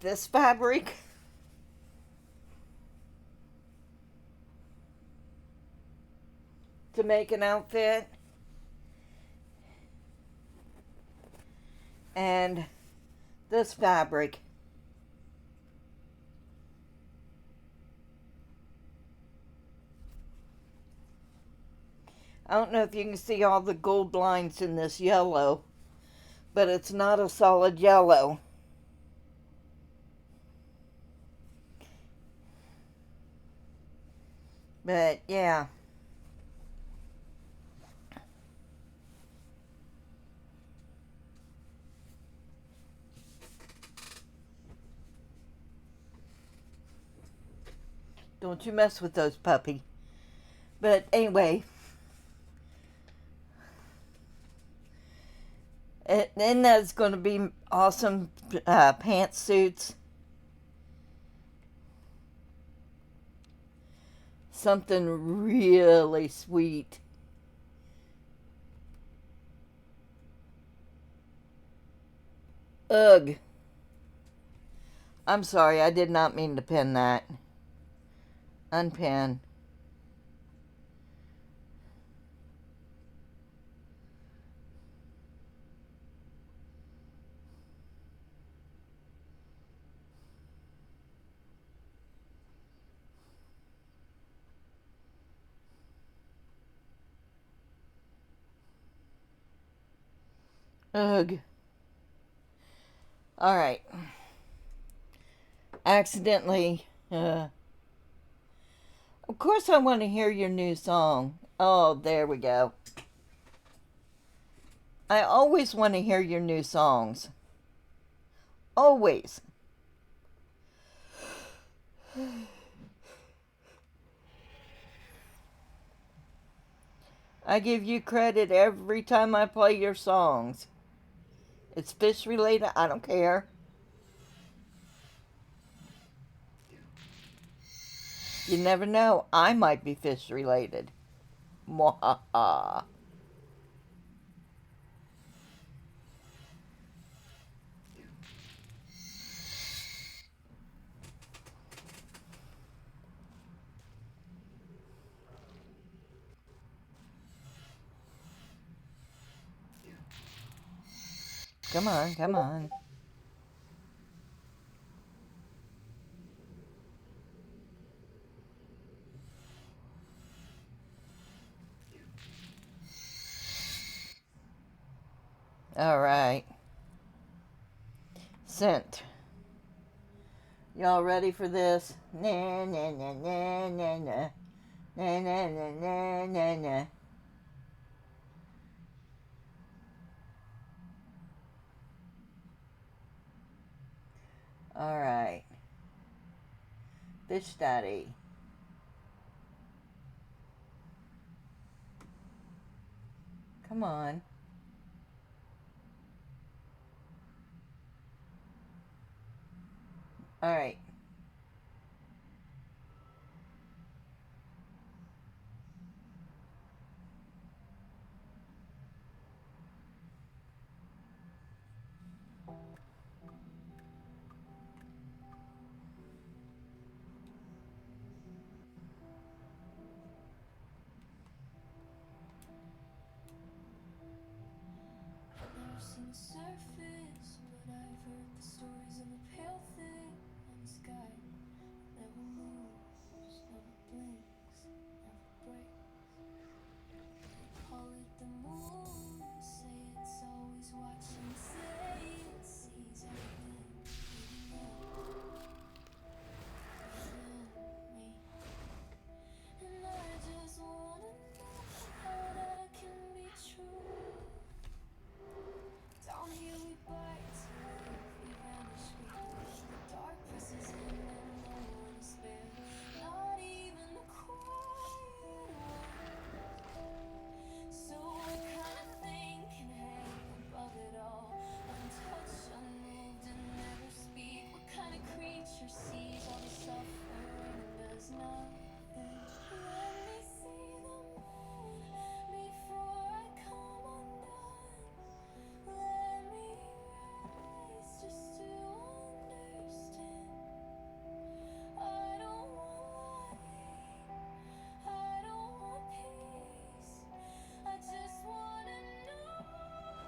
this fabric. To make an outfit. And this fabric. I don't know if you can see all the gold lines in this yellow, but it's not a solid yellow. But yeah. Don't you mess with those, puppy. But anyway. And that's going to be awesome pantsuits. Something really sweet. Ugh. I'm sorry, I did not mean to pin that. Unpin. Ugh. Alright. Accidentally. Of course, I want to hear your new song. Oh, there we go. I always want to hear your new songs. Always. I give you credit every time I play your songs. It's fish related, I don't care. You never know, I might be fish related. Mwahaha. Come on, come on. Alright. Sent. Y'all ready for this? Na na na na na na. Na na na na na na. Alright. Fish Daddy. Come on. Alright. Never seen the surface, but I've heard the stories of a pale thing on the sky. Never moves, never blinks, never breaks. They call it the moon, say it's always watching, say it sees everything, even me. And I just wanna know how that can be true. Down here we bite to live, we vanish, we live. The dark presses in and no one is spared, not even the quiet one. So what kind of thing can hang above it all, untouched, unmoved, and never speak? What kind of creature sees all the suffering and does nothing? Let me see the moon before I come undone. Let me rise just to understand. I don't want light, I don't want peace. I just wanna know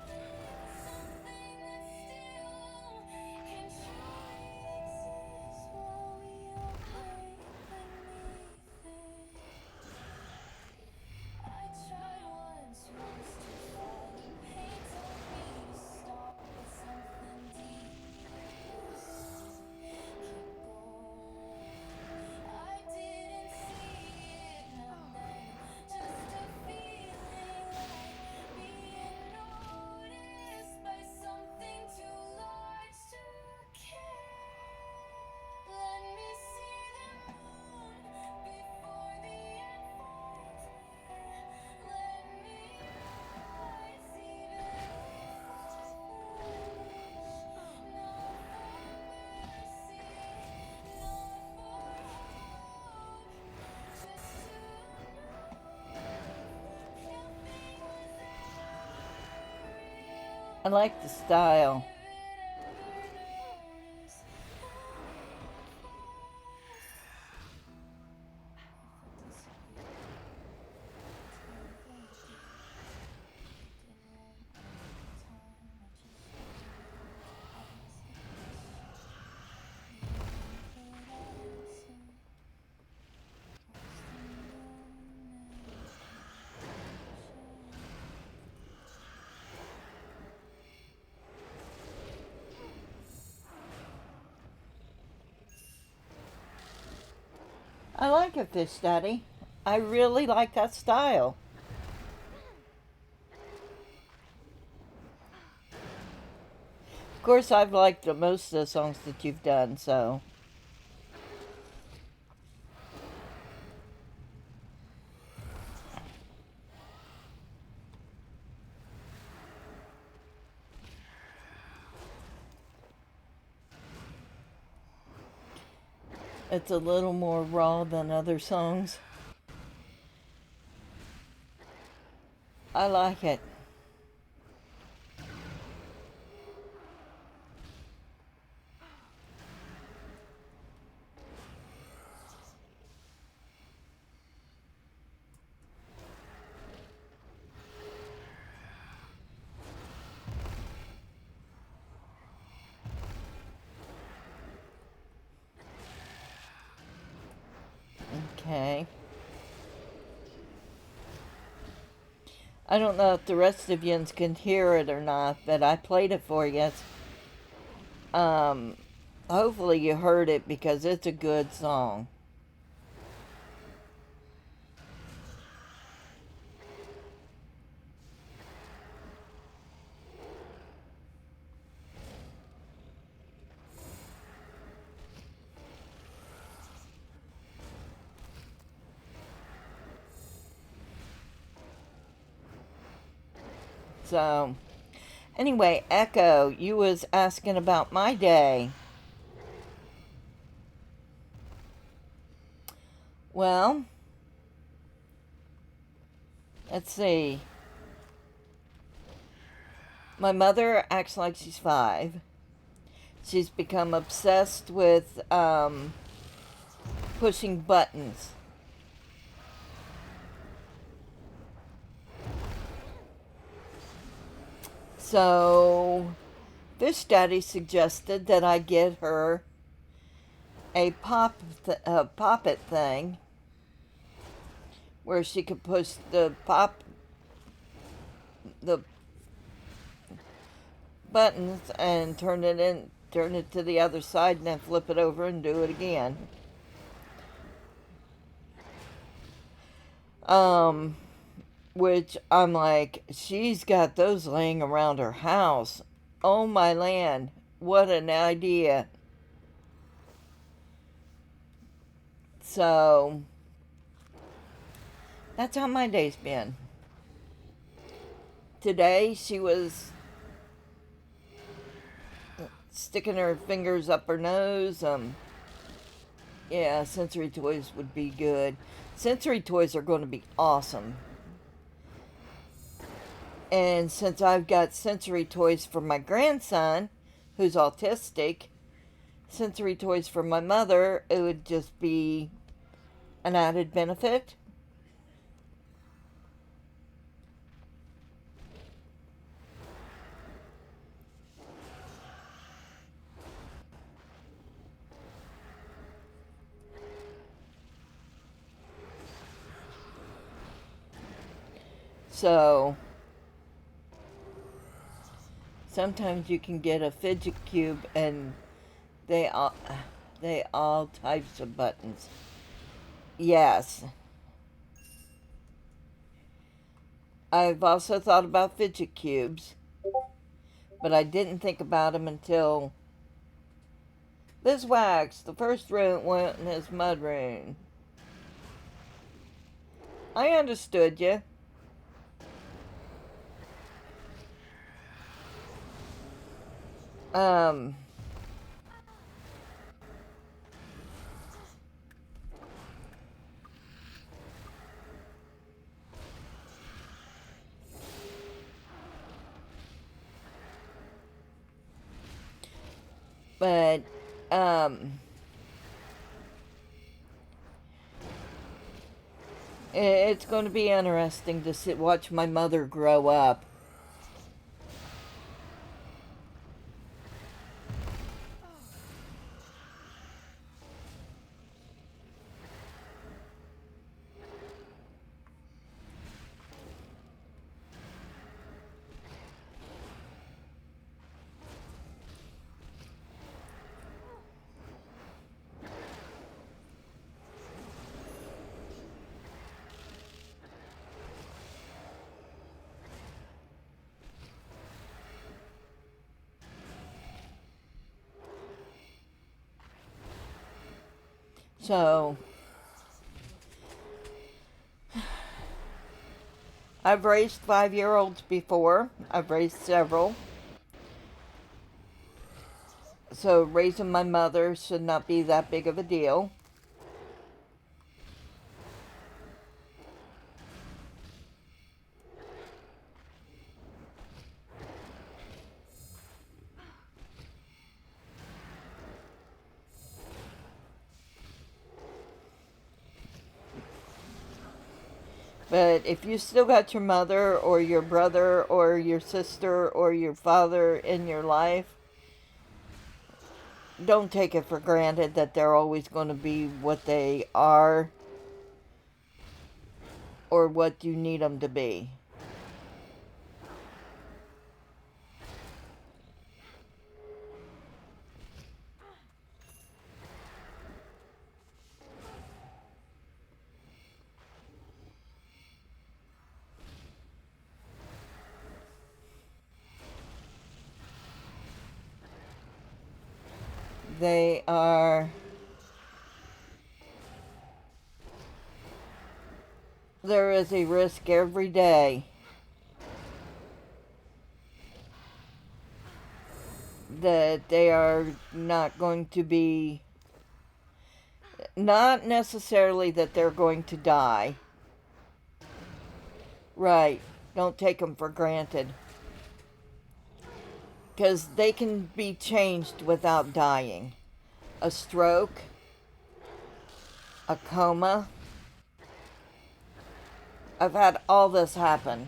if something that still can truly exist while we all break beneath it. I tried once to fall. The pain told me to stop, but something deeper still kept going. I didn't see it, not then, just a feeling like being noticed by something too large to care. Let me see the moon before the end finds me. Let me rise even if I vanish. Not for mercy, not for hope, just to know if nothing was ever real. I like the style. If it ever noticed anything far. If I disappeared, tell you that I did. I didn't want any time, I just wanted to ask a question. The only that I answered was the moon and the ocean. I like it, Fish Daddy. I really like that style. Of course, I've liked most of the songs that you've done, so. It's a little more raw than other songs. I like it. Okay. I don't know if the rest of yous can hear it or not, but I played it for you. Um, Hopefully you heard it because it's a good song. So, anyway, Echo, you was asking about my day. Well, let's see. My mother acts like she's 5. She's become obsessed with pushing buttons. So, Fish Daddy suggested that I get her a poppet thing where she could push the buttons and turn it to the other side and then flip it over and do it again. Um, which I'm like, she's got those laying around her house. Oh my land, what an idea. So, that's how my day's been. Today, she was sticking her fingers up her nose. Yeah, sensory toys would be good. Sensory toys are going to be awesome. And since I've got sensory toys for my grandson, who's autistic, sensory toys for my mother, it would just be an added benefit. So, sometimes you can get a fidget cube and they all, they all types of buttons. Yes. I've also thought about fidget cubes, but I didn't think about them until this wax. The first rune went in his mud rune. I understood you. Um, but, um, it's going to be interesting to watch my mother grow up. So, I've raised 5-year-olds before. I've raised several. So, raising my mother should not be that big of a deal. But if you still got your mother or your brother or your sister or your father in your life, don't take it for granted that they're always going to be what they are or what you need them to be. They are... There is a risk every day that they are not going to be... Not necessarily that they're going to die. Right. Don't take them for granted. Because they can be changed without dying. A stroke, a coma. I've had all this happen.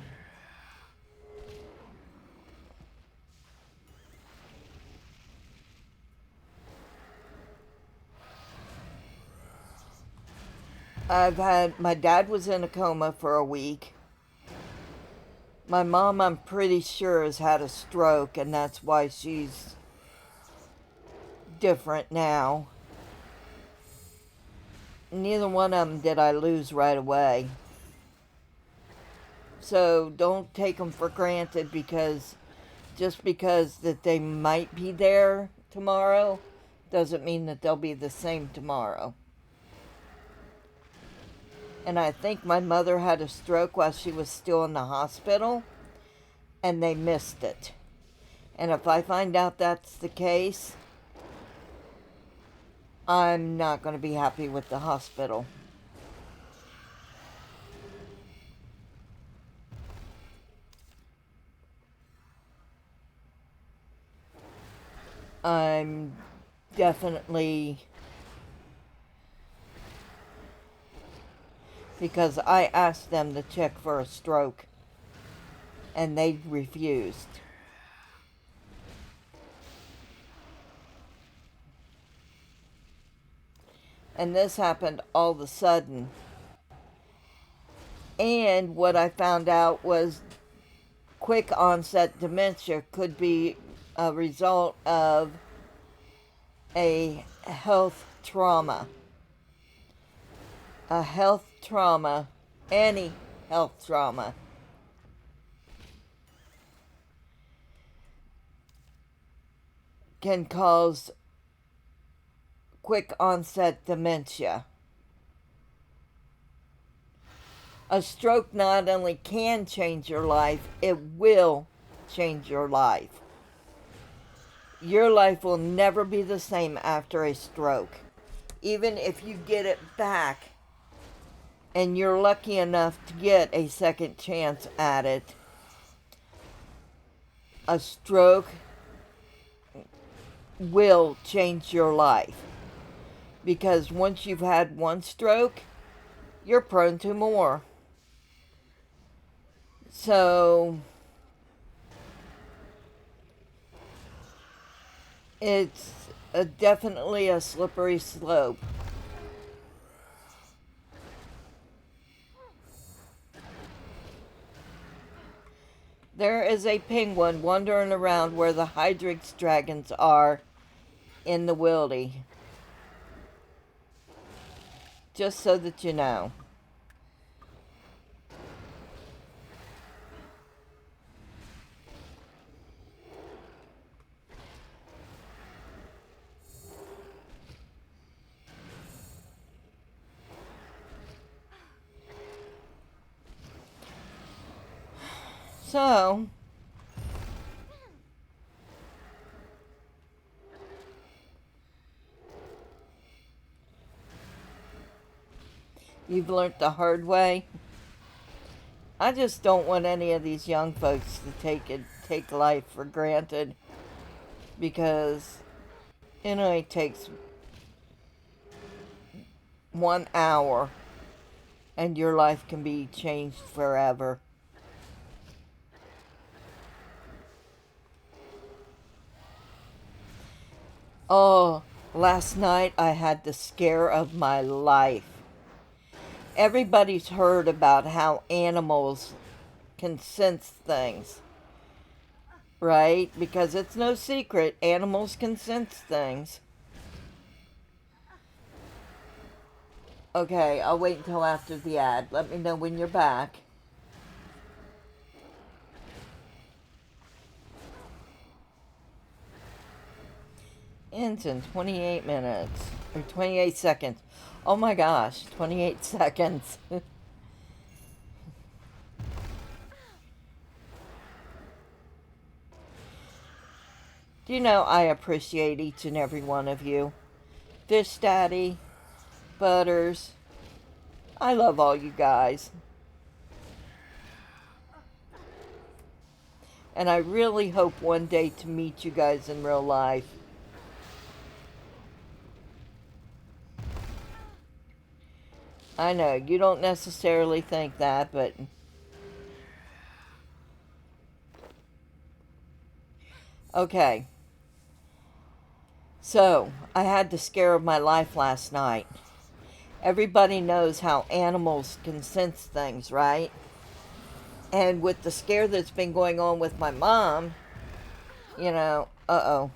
My dad was in a coma for a week. My mom, I'm pretty sure, has had a stroke, and that's why she's different now. Neither one of them did I lose right away. So don't take them for granted just because that they might be there tomorrow doesn't mean that they'll be the same tomorrow. And I think my mother had a stroke while she was still in the hospital, and they missed it. And if I find out that's the case, I'm not going to be happy with the hospital. I'm definitely... Because I asked them to check for a stroke, and they refused. And this happened all of a sudden. And what I found out was quick onset dementia could be a result of a health trauma. A health trauma, any health trauma, can cause quick onset dementia. A stroke not only can change your life, it will change your life. Your life will never be the same after a stroke. Even if you get it back and you're lucky enough to get a second chance at it, a stroke will change your life. Because once you've had one stroke, you're prone to more. So, it's definitely a slippery slope. There is a penguin wandering around where the Hydrix dragons are in the wildy. Just so that you know. So, you've learned the hard way. I just don't want any of these young folks to take life for granted, because it only takes 1 hour and your life can be changed forever. Oh, last night I had the scare of my life. Everybody's heard about how animals can sense things, right? Because it's no secret, animals can sense things. Okay, I'll wait until after the ad. Let me know when you're back. Ends in 28 minutes. Or 28 seconds. Oh my gosh, 28 seconds. Do you know I appreciate each and every one of you? Fish Daddy, Butters. I love all you guys. And I really hope one day to meet you guys in real life. I know, you don't necessarily think that, but... Okay. So, I had the scare of my life last night. Everybody knows how animals can sense things, right? And with the scare that's been going on with my mom, you know, uh-oh.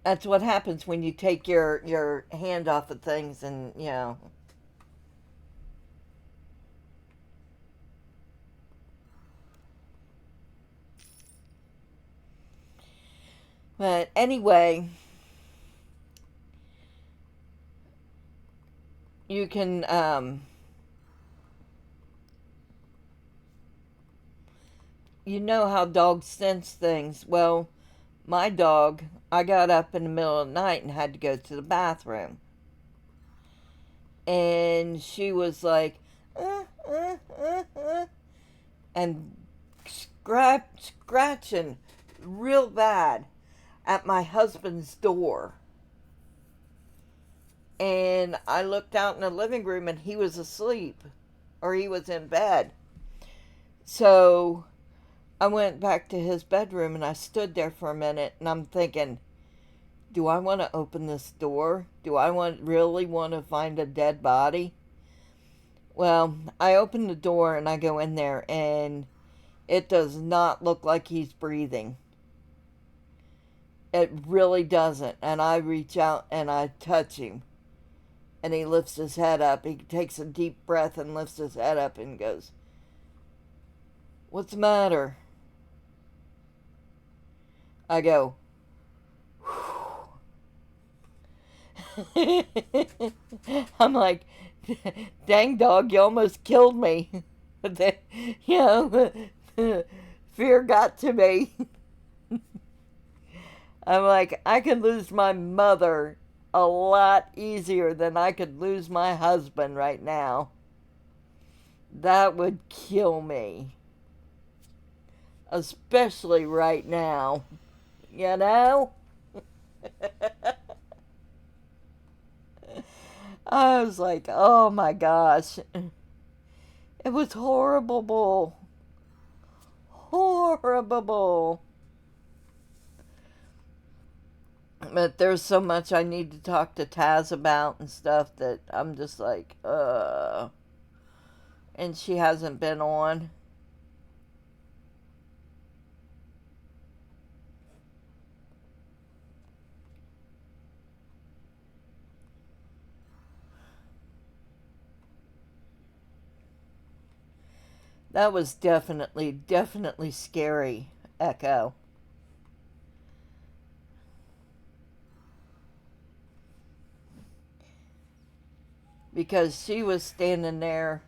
That's what happens when you take your hand off of things and, you know. But anyway, you can, you know how dogs sense things. Well, my dog, I got up in the middle of the night and had to go to the bathroom. And she was like, and scratching real bad at my husband's door. And I looked out in the living room and he was asleep, or he was in bed. So I went back to his bedroom and I stood there for a minute and I'm thinking, do I want to open this door? Do I really want to find a dead body? Well, I open the door and I go in there and it does not look like he's breathing. It really doesn't. And I reach out and I touch him. And he lifts his head up. He takes a deep breath and lifts his head up and goes, "What's the matter?" I go, I'm like, dang dog, you almost killed me. You know, fear got to me. I'm like, I could lose my mother a lot easier than I could lose my husband right now. That would kill me. Especially right now. You know? I was like, oh my gosh. It was horrible. Horrible. But there's so much I need to talk to Taz about and stuff that I'm just like, and she hasn't been on. That was definitely scary, Echo. because she was standing there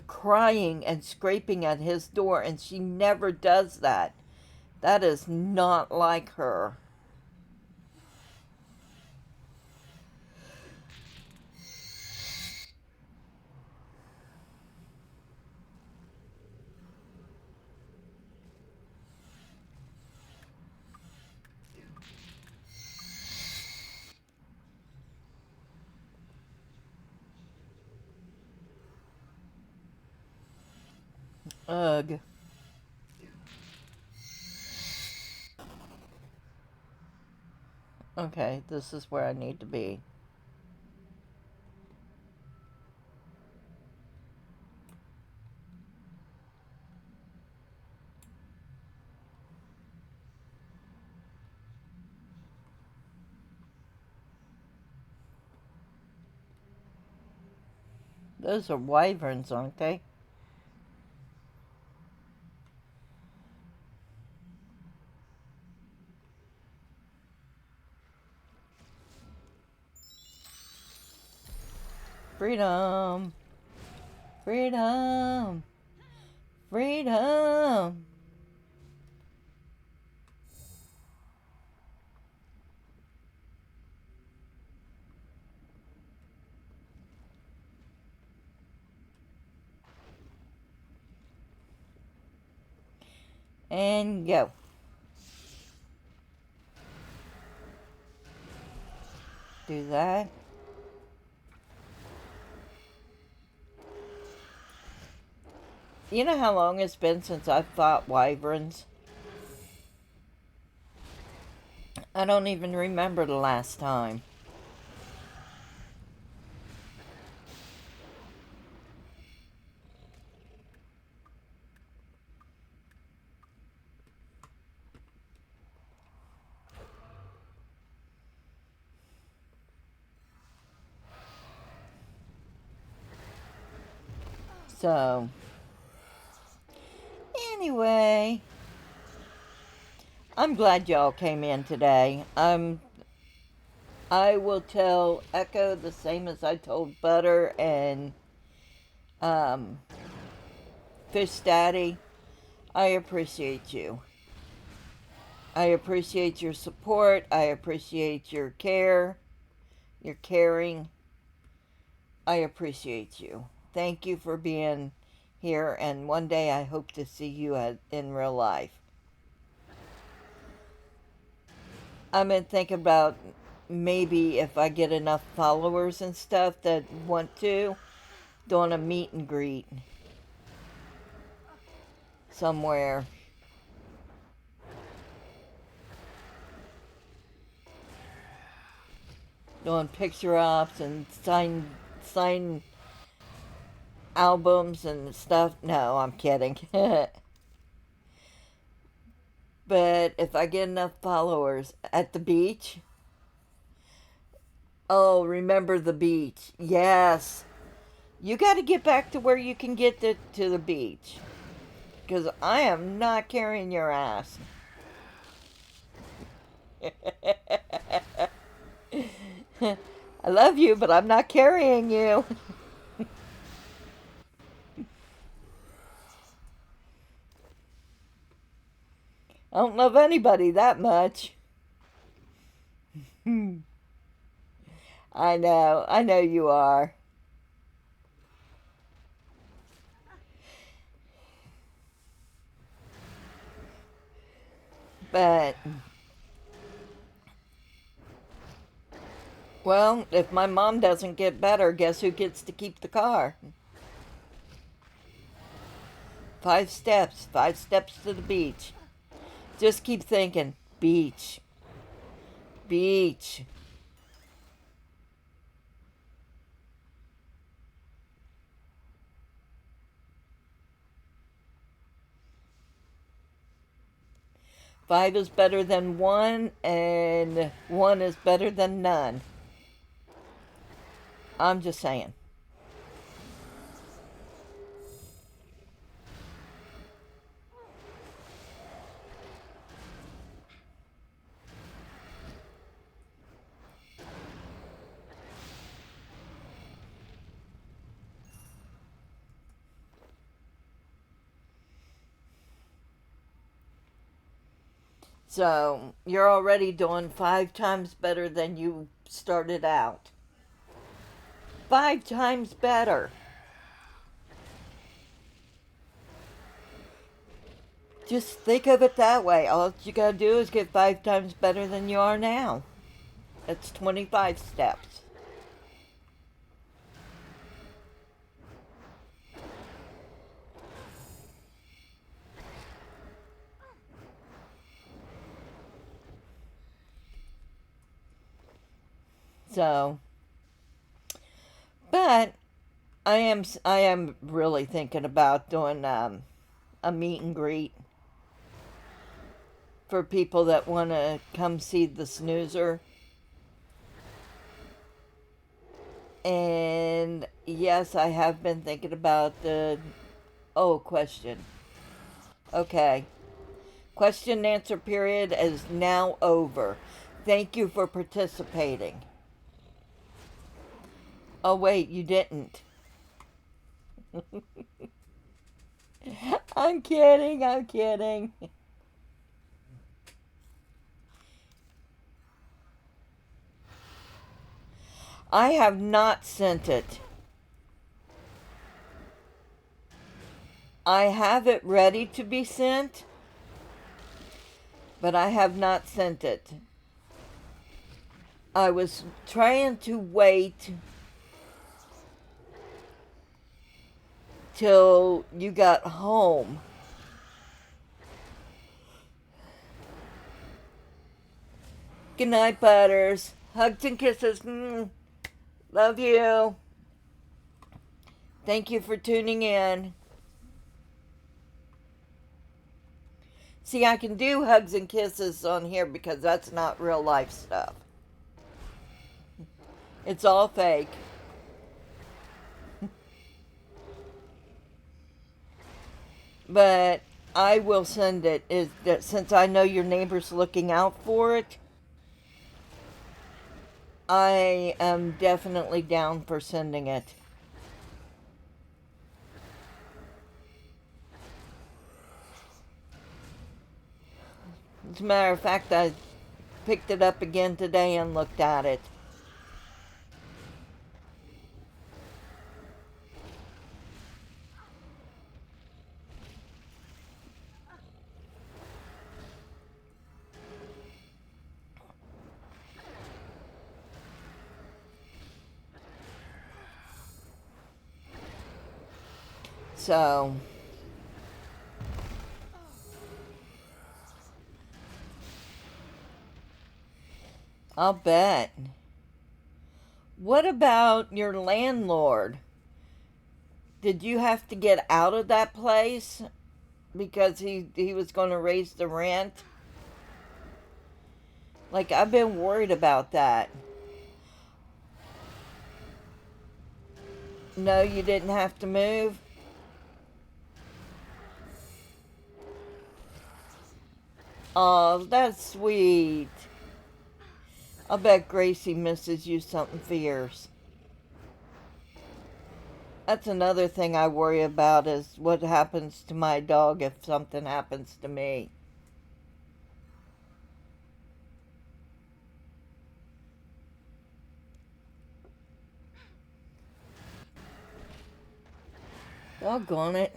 crying and scraping at his door, and she never does that. That is not like her. Ugh. Okay, this is where I need to be. Those are wyverns, aren't they? Freedom! Freedom! Freedom! And go. Do that. You know how long it's been since I've fought wyverns? I don't even remember the last time. So, anyway, I'm glad y'all came in today. I will tell Echo the same as I told Butter and um, Fish Daddy. I appreciate you. I appreciate your support. I appreciate your care, your caring. I appreciate you. Thank you for being here, and one day I hope to see you in real life. I've been thinking about maybe if I get enough followers and stuff that want to, doing a meet and greet somewhere. Doing picture ops and sign albums and stuff. No, I'm kidding. But if I get enough followers at the beach, oh, remember the beach. Yes. You got to get back to where you can get to the beach. Because I am not carrying your ass. I love you, but I'm not carrying you. I don't love anybody that much. I know you are. But, well, if my mom doesn't get better, guess who gets to keep the car? 5 steps to the beach. Just keep thinking, beach, beach. Five is better than one, and one is better than none. I'm just saying. So you're already doing 5 times better than you started out. 5 times better. Just think of it that way. All you gotta do is get 5 times better than you are now. That's 25 steps. So, but I am really thinking about doing a meet and greet for people that want to come see the snoozer. And yes, I have been thinking about the question. Okay. Question and answer period is now over. Thank you for participating. Oh wait, you didn't. I'm kidding, I'm kidding. I have not sent it. I have it ready to be sent, but I have not sent it. I was trying to wait till you got home. Good night, Butters. Hugs and kisses. Love you. Thank you for tuning in. See, I can do hugs and kisses on here because that's not real life stuff. It's all fake. But I will send it. Is that since I know your neighbor's looking out for it, I am definitely down for sending it. As a matter of fact, I picked it up again today and looked at it. So, I'll bet. What about your landlord? Did you have to get out of that place because he was going to raise the rent? Like, I've been worried about that. No, you didn't have to move? Oh, that's sweet. I bet Gracie misses you something fierce. That's another thing I worry about is what happens to my dog if something happens to me. Doggone it.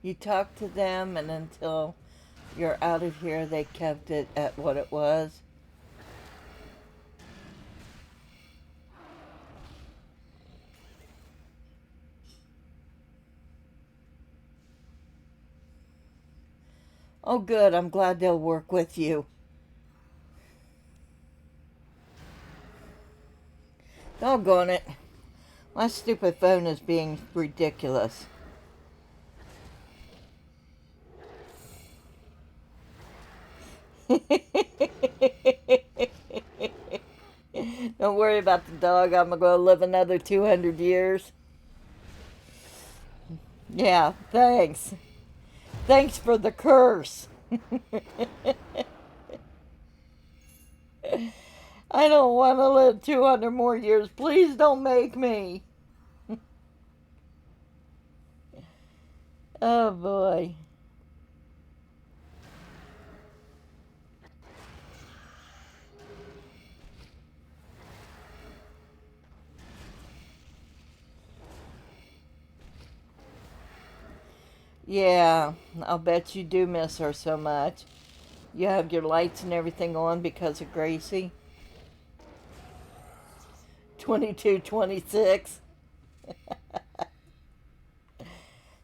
You talk to them, and until you're out of here, they kept it at what it was. Oh, good. I'm glad they'll work with you. Doggone it. My stupid phone is being ridiculous. Don't worry about the dog. I'm going to live another 200 years. Yeah, thanks. Thanks for the curse. I don't want to live 200 more years. Please don't make me. Oh boy. Yeah, I'll bet you do miss her so much. You have your lights and everything on because of Gracie. 22, 26.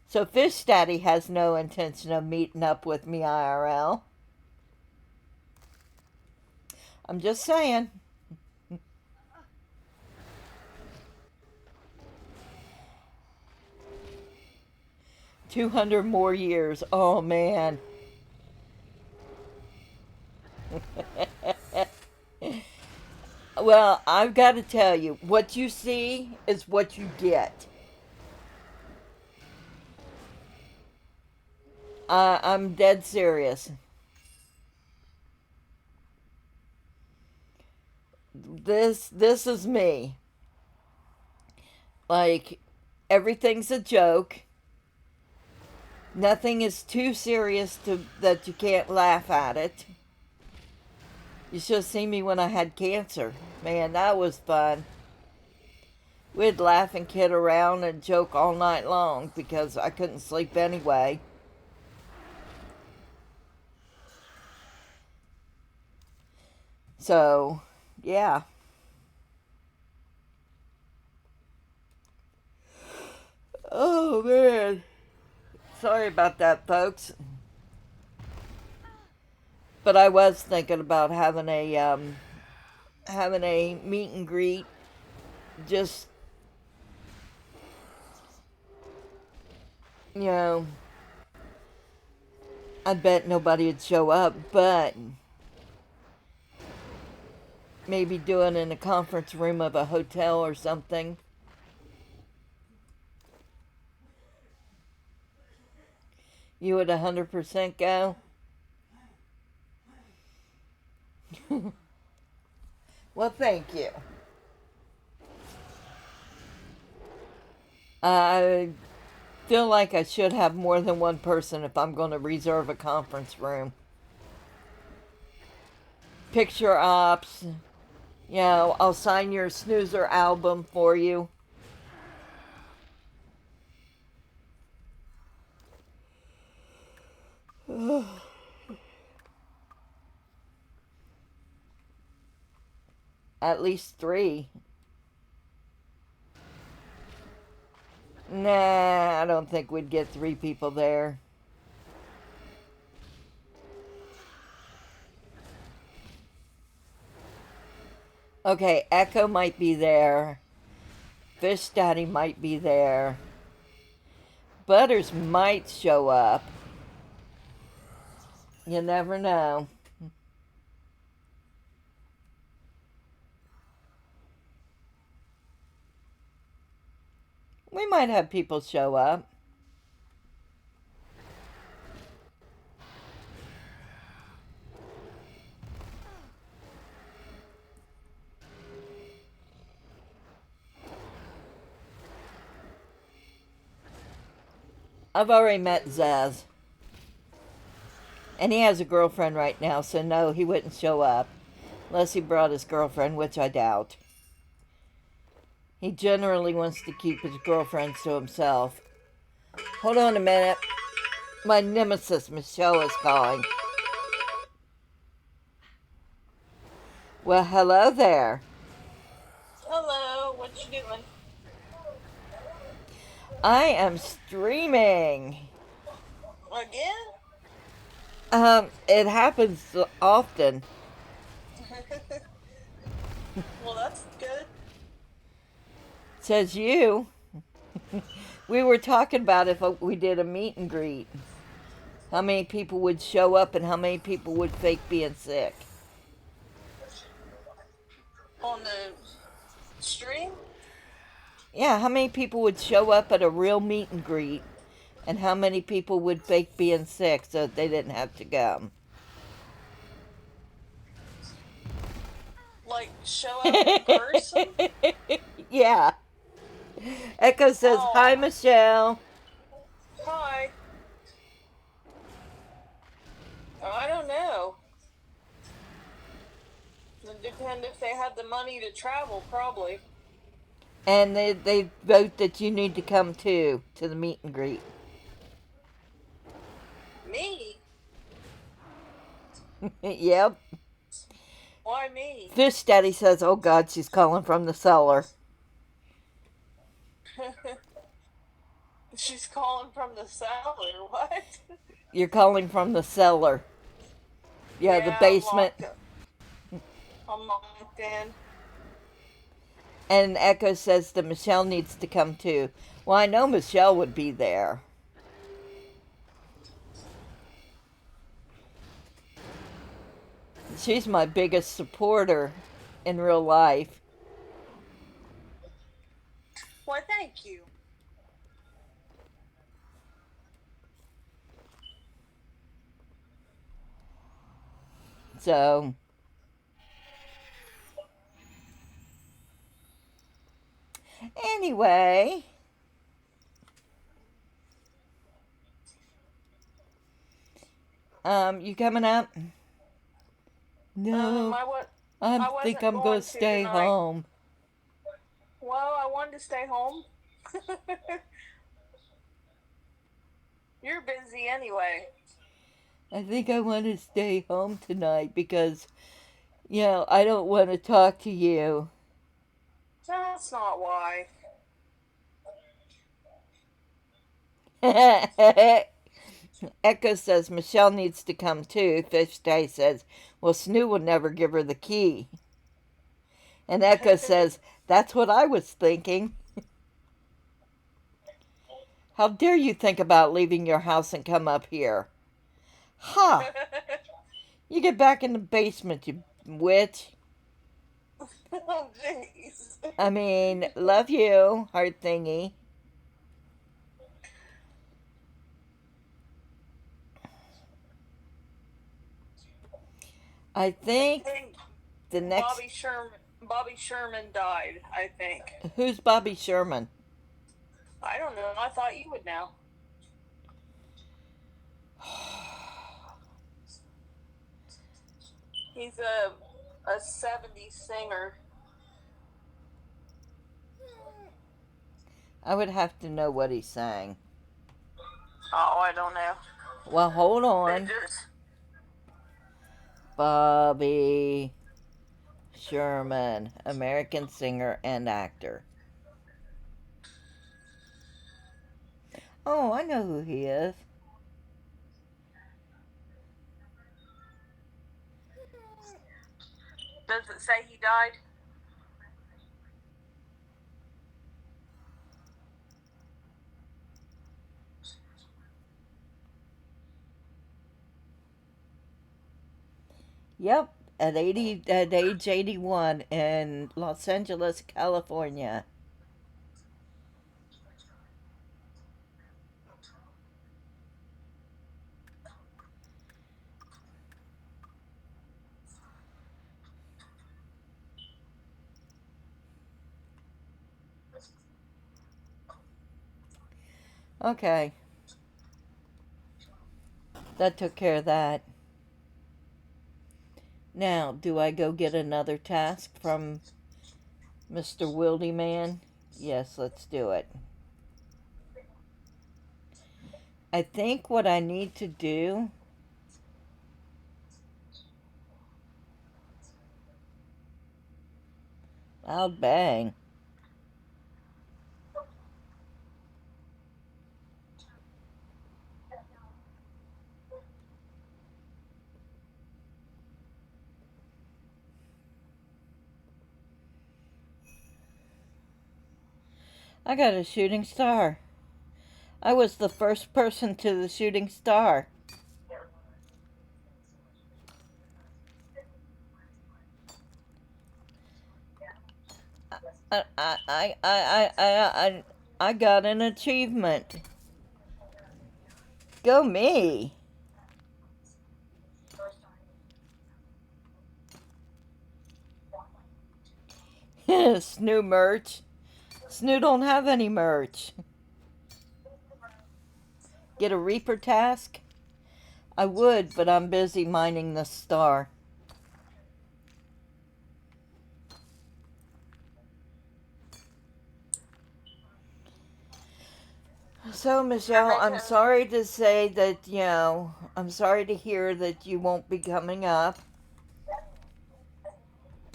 So Fish Daddy has no intention of meeting up with me IRL. I'm just saying. 200 more years. Oh man. Well, I've got to tell you, what you see is what you get. I'm dead serious. This is me. Like, everything's a joke. Nothing is too serious that you can't laugh at it. You should have seen me when I had cancer. Man, that was fun. We'd laugh and kid around and joke all night long because I couldn't sleep anyway. So, yeah. Oh, man. Sorry about that, folks. But I was thinking about having a meet and greet. Just, you know, I bet nobody would show up, but maybe do it in a conference room of a hotel or something. You would 100% go? Well, thank you. I feel like I should have more than one person if I'm going to reserve a conference room. Picture ops. You know, I'll sign your snoozer album for you. At least 3. Nah, I don't think we'd get 3 people there. Okay, Echo might be there. Fish Daddy might be there. Butters might show up. You never know. We might have people show up. I've already met Zaz. And he has a girlfriend right now, so no, he wouldn't show up. Unless he brought his girlfriend, which I doubt. He generally wants to keep his girlfriends to himself. Hold on a minute. My nemesis, Michelle, is calling. Well, hello there. Hello, what you doing? I am streaming. Again? It happens often. Well, that's good. Says you. We were talking about if we did a meet and greet. How many people would show up and how many people would fake being sick. On the stream? Yeah, how many people would show up at a real meet and greet And how many people would fake being sick so they didn't have to come? Like, show up in person? Yeah. Echo says, "Hi, Oh, Michelle." hi. I don't know. It depends if they had the money to travel, probably. And they vote that you need to come too, to the meet and greet. Me? Yep. Why me? Fish Daddy says, "Oh God, she's calling from the cellar." She's calling from the cellar. What? You're calling from the cellar. Yeah, the Yeah, I'm basement. locked up. I'm locked in. And Echo says that Michelle needs to come too. Well, I know Michelle would be there. She's my biggest supporter in real life. Why, thank you. So, anyway, you coming up? No, I I think wasn't I'm gonna going to stay tonight. home. Well, I wanted to stay home. You're busy anyway. I think I want to stay home tonight because, I don't want to talk to you. That's not why. Echo says Michelle needs to come too. Fish Day says, well, Snoo will never give her the key. And Echo says, that's what I was thinking. How dare you think about leaving your house and come up here? Ha! You get back in the basement, you witch. Oh, jeez. I mean, love you, heart thingy. I I think think the next... Bobby Sherman died, I think. Who's Bobby Sherman? I don't know. I thought you would know. He's a 70s singer. I would have to know what he sang. Oh, I don't know. Well, hold They on. just Bobby Sherman, American singer and actor. Oh, I know who he is. does it say he died? Yep, at age 81 in Los Angeles, California. Okay, that took care of that. Now, do I go get another task from Mr. Wildy Man? Yes, let's do it. I think what I need to do... Loud bang. I got a shooting star. I was the first person to the shooting star. I got an achievement. Go me. Snoo merch. Snoo don't have any merch. Get a Reaper task? I would, but I'm busy mining the star. So, Michelle, I'm sorry to say that, I'm sorry to hear that you won't be coming up.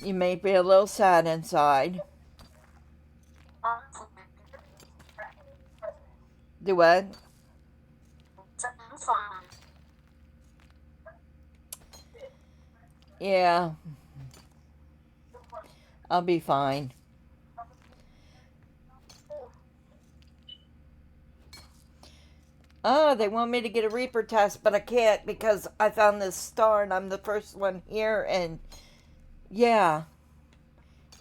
You may be a little sad inside. Do what? Yeah, I'll be fine. Oh, they want me to get a Reaper test, but I can't because I found this star and I'm the first one here, and yeah,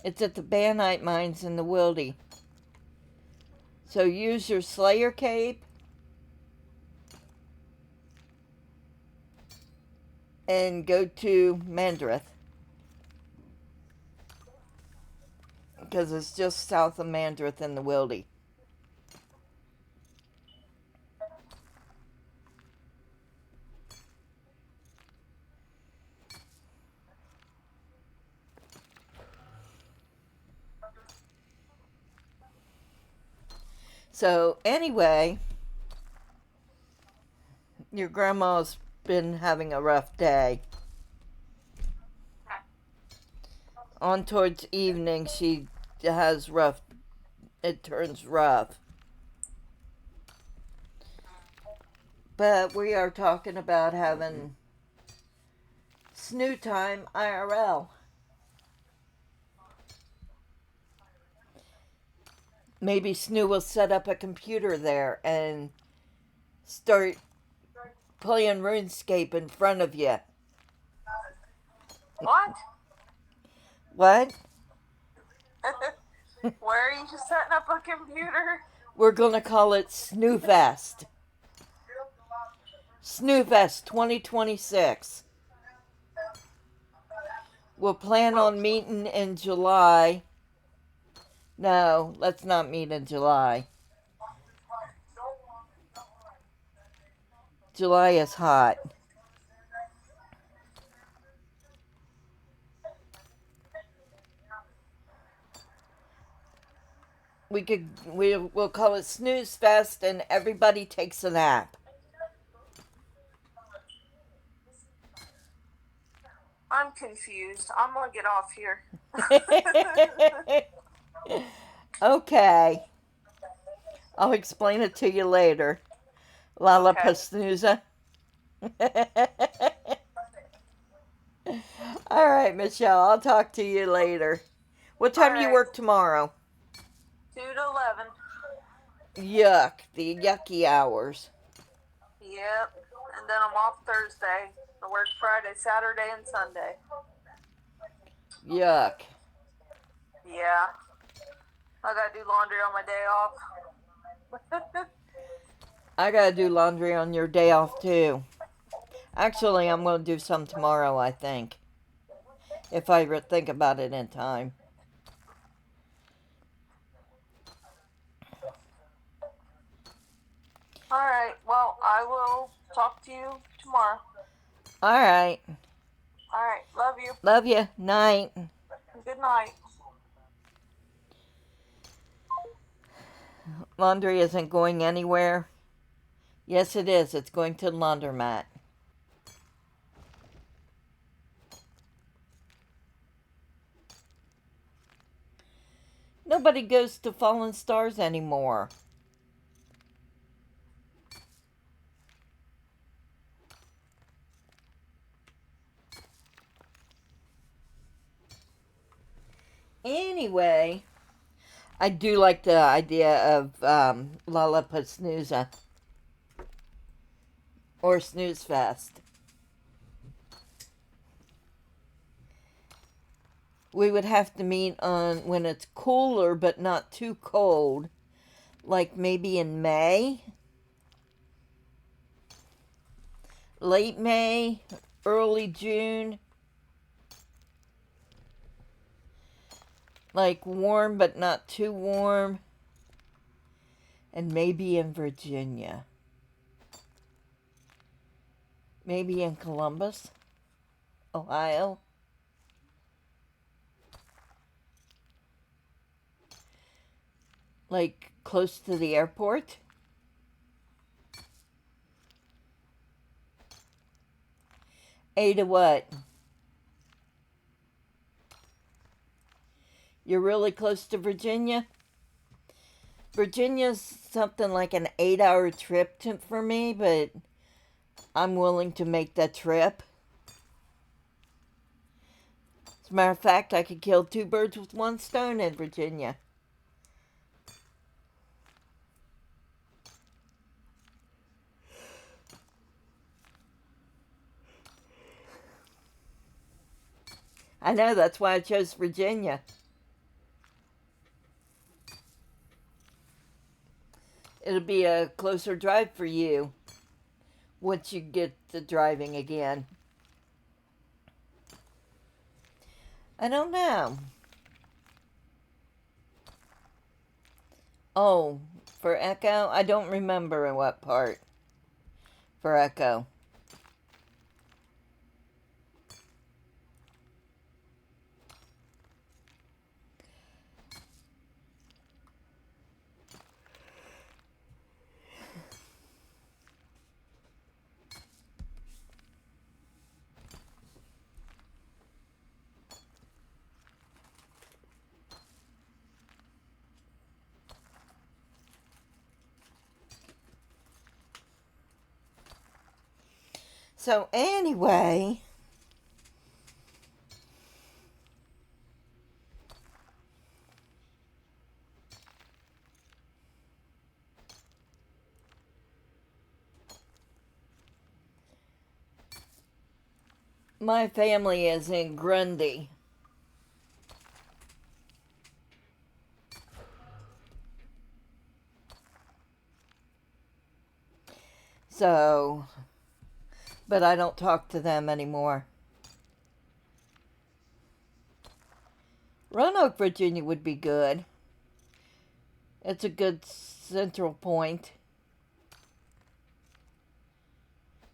it's at the Banite mines in the Wildy. So use your Slayer cape and go to Mandrith because it's just south of Mandrith in the Wildy. So anyway, your grandma's been having a rough day. On towards evening, she has rough, it turns rough. But we are talking about having snoo time IRL. Maybe Snoo will set up a computer there and start playing Runescape in front of you. What? What? Where are you setting up a computer? We're going to call it Snoofest. Snoofest 2026. We'll plan on meeting in July. No, let's not meet in July. July is hot. We'll call it Snooze Fest and everybody takes a nap. I'm confused. I'm gonna get off here. Okay. I'll explain it to you later. Lala Okay. Pasnooza. All right, Michelle. I'll talk to you later. What time do you Alright. work tomorrow? 2 to 11. Yuck. The yucky hours. Yep. And then I'm off Thursday. I work Friday, Saturday, and Sunday. Yuck. Yeah. I gotta do laundry on my day off. I gotta do laundry on your day off, too. Actually, I'm gonna do some tomorrow, I think. If I think about it in time. Alright, well, I will talk to you tomorrow. Alright. Alright, love you. Love you. Night. Good night. Laundry isn't going anywhere. Yes, it is. It's going to the laundromat. Nobody goes to Fallen Stars anymore. Anyway, I do like the idea of Lollapalooza or Snooze Fest. We would have to meet on when it's cooler but not too cold, like maybe in May. late May, early June. Like warm but not too warm. And maybe in Virginia. Maybe in Columbus, Ohio. Like close to the airport. Ada what? You're really close to Virginia? Virginia's something like an 8-hour trip for me, but I'm willing to make that trip. As a matter of fact, I could kill 2 birds with 1 stone in Virginia. I know, that's why I chose Virginia. It'll be a closer drive for you once you get to driving again. I don't know. Oh, for Echo? I don't remember in what part. For Echo. So anyway, my family is in Grundy. So, but I don't talk to them anymore. Roanoke, Virginia would be good. It's a good central point.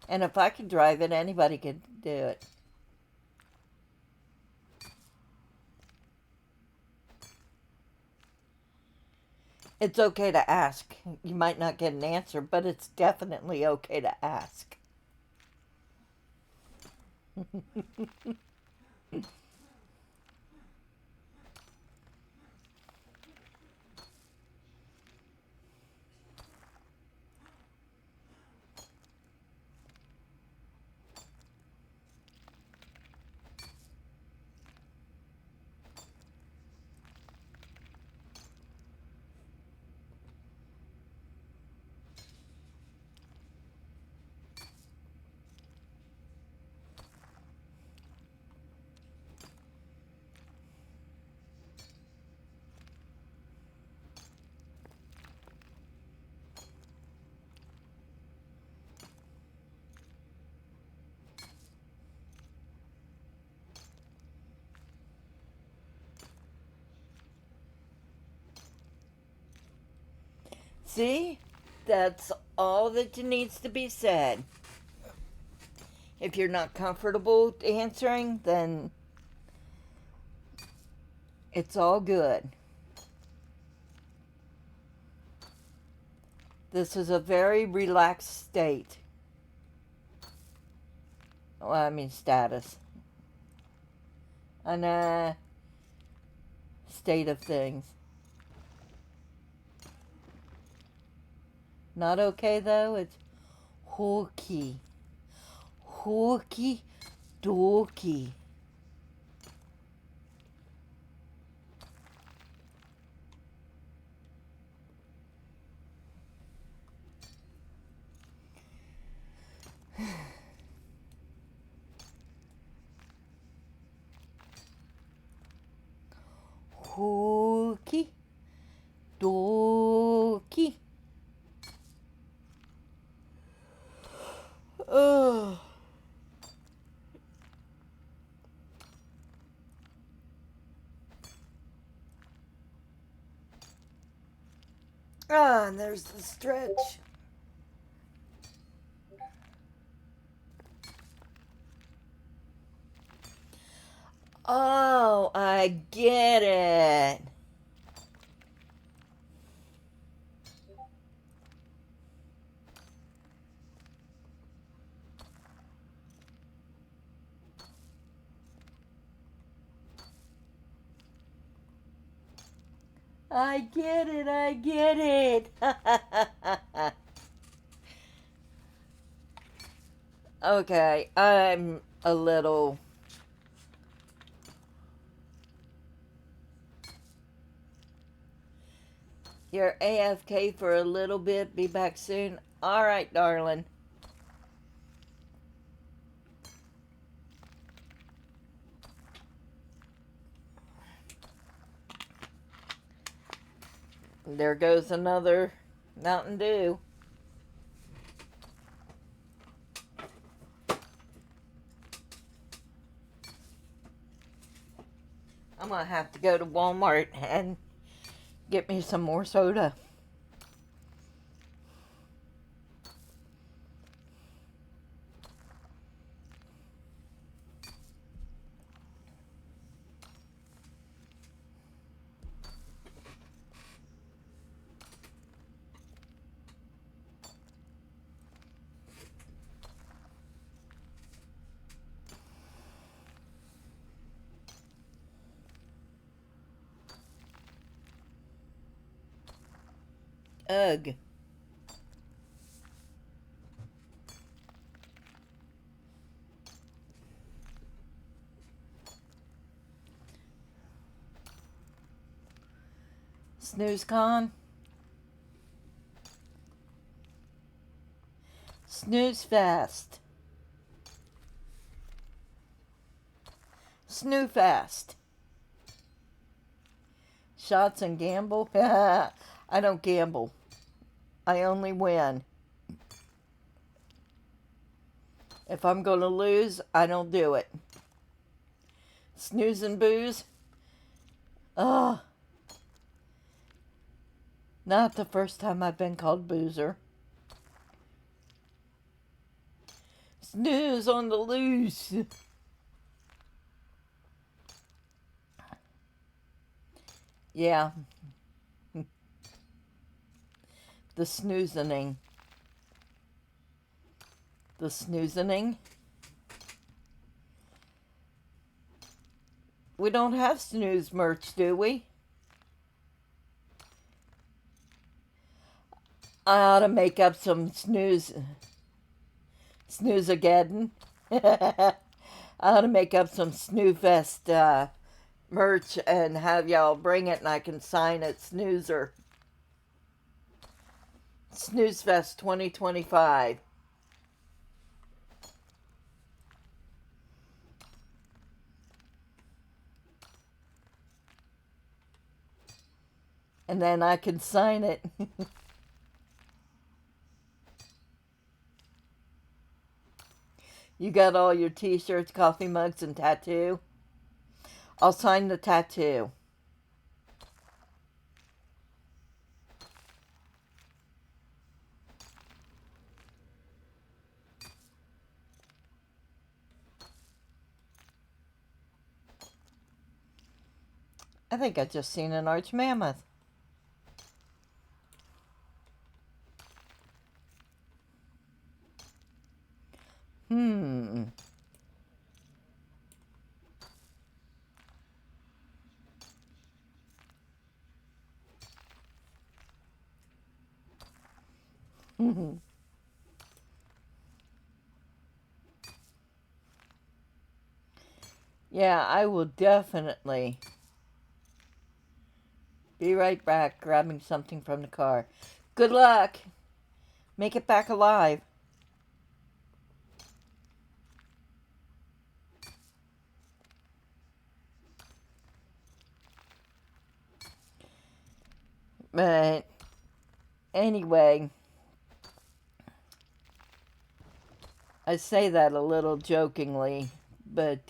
And if I can drive it, anybody can do it. It's okay to ask. You might not get an answer, but it's definitely okay to ask. See? That's all that needs to be said. If you're not comfortable answering, then it's all good. This is a very relaxed state. Well, I mean status. And state of things. Not okay though? It's hokey. Hokey dokey. Hokey dokey. Oh. Ah, and there's the stretch. Oh, I get it. I get it. I get it. Okay, I'm a little. You're AFK for a little bit. Be back soon. All right, darling. There goes another Mountain Dew. I'm gonna have to go to Walmart and get me some more soda. Ugh. SnoozeCon. Snooze fast. Snoo fast. Shots and gamble. I don't gamble. I only win. If I'm going to lose, I don't do it. Snooze and booze. Oh, not the first time I've been called boozer. Snooze on the loose. Yeah, the snoozening. The snoozening. We don't have snooze merch, do we? I ought to make up some snooze-ageddon. I ought to make up some Snoofest merch and have y'all bring it and I can sign it. Snoozer. Snoozefest 2025. And then I can sign it. You got all your t-shirts, coffee mugs, and tattoo? I'll sign the tattoo. I think I just seen an arch mammoth. Hmm. Yeah, I will definitely be right back grabbing something from the car. Good luck. Make it back alive. But anyway, I say that a little jokingly, but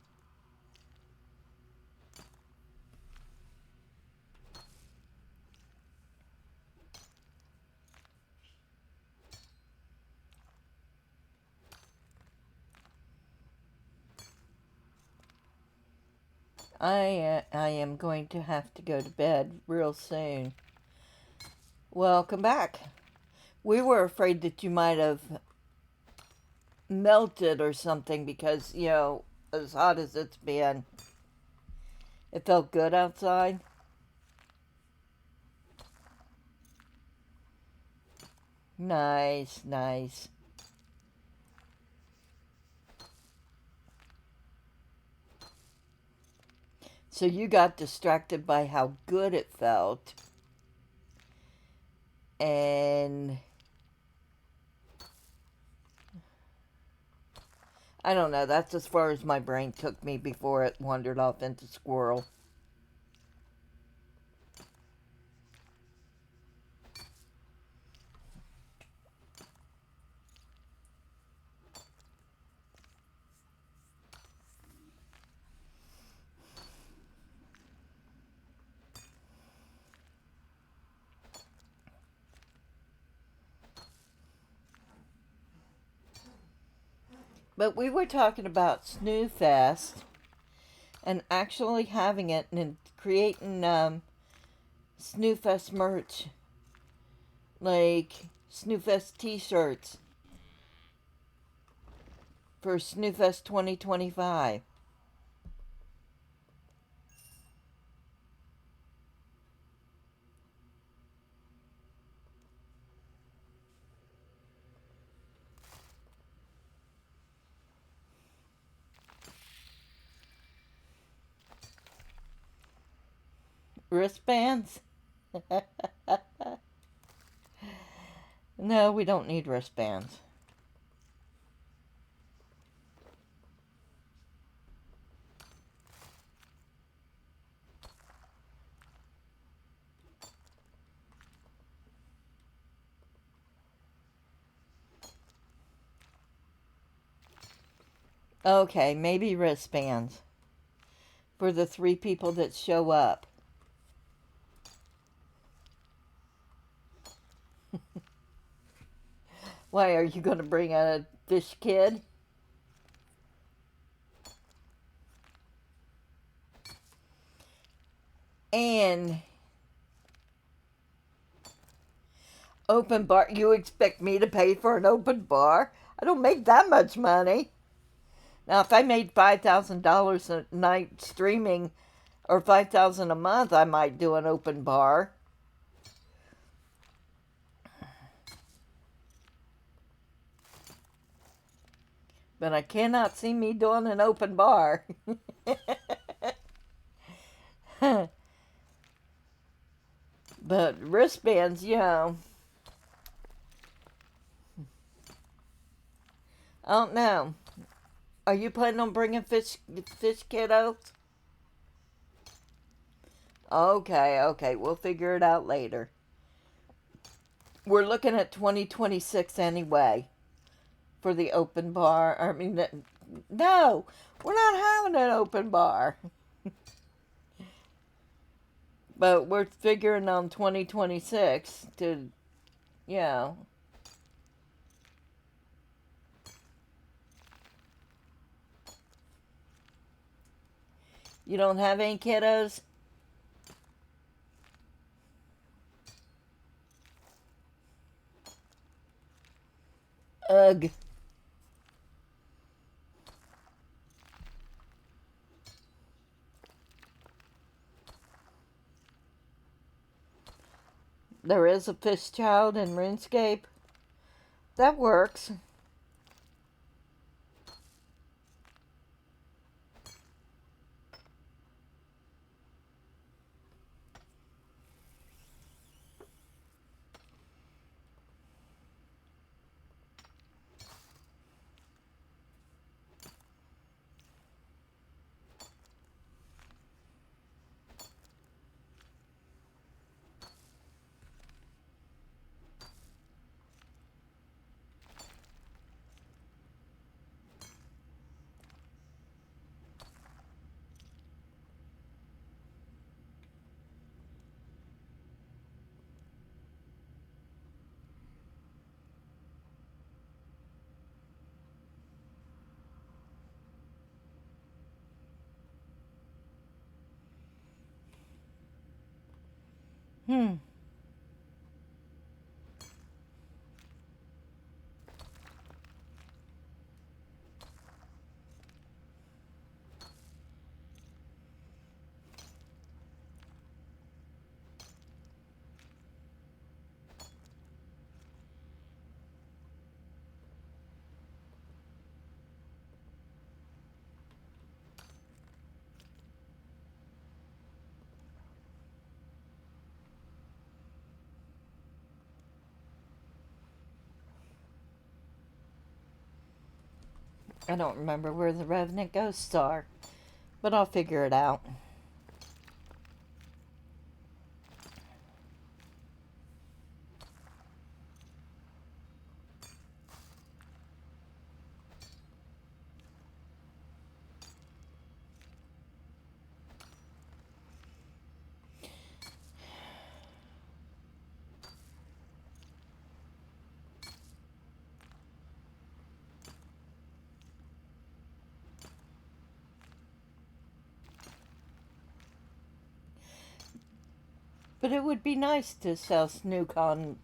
I am going to have to go to bed real soon. Welcome back. We were afraid that you might have melted or something because, as hot as it's been, it felt good outside. Nice, nice. So you got distracted by how good it felt. And I don't know, that's as far as my brain took me before it wandered off into squirrel. But we were talking about Snoo Fest and actually having it and creating Snoo Fest merch. Like Snoo Fest t-shirts for Snoo Fest 2025. Wristbands? No, we don't need wristbands. Okay, maybe wristbands for the 3 people that show up. Why, are you going to bring a fish kid? And open bar. You expect me to pay for an open bar? I don't make that much money. Now, if I made $5,000 a night streaming or $5,000 a month, I might do an open bar. But I cannot see me doing an open bar. But wristbands, I don't know. Are you planning on bringing fish kiddos? Okay, we'll figure it out later. We're looking at 2026 anyway for the open bar. I mean, no, we're not having an open bar. But we're figuring on 2026 to, you know. You don't have any kiddos? Ugh. There is a fish child in Runescape. That works. Hmm. I don't remember where the Revenant ghosts are, but I'll figure it out. But it would be nice to sell SnooCon.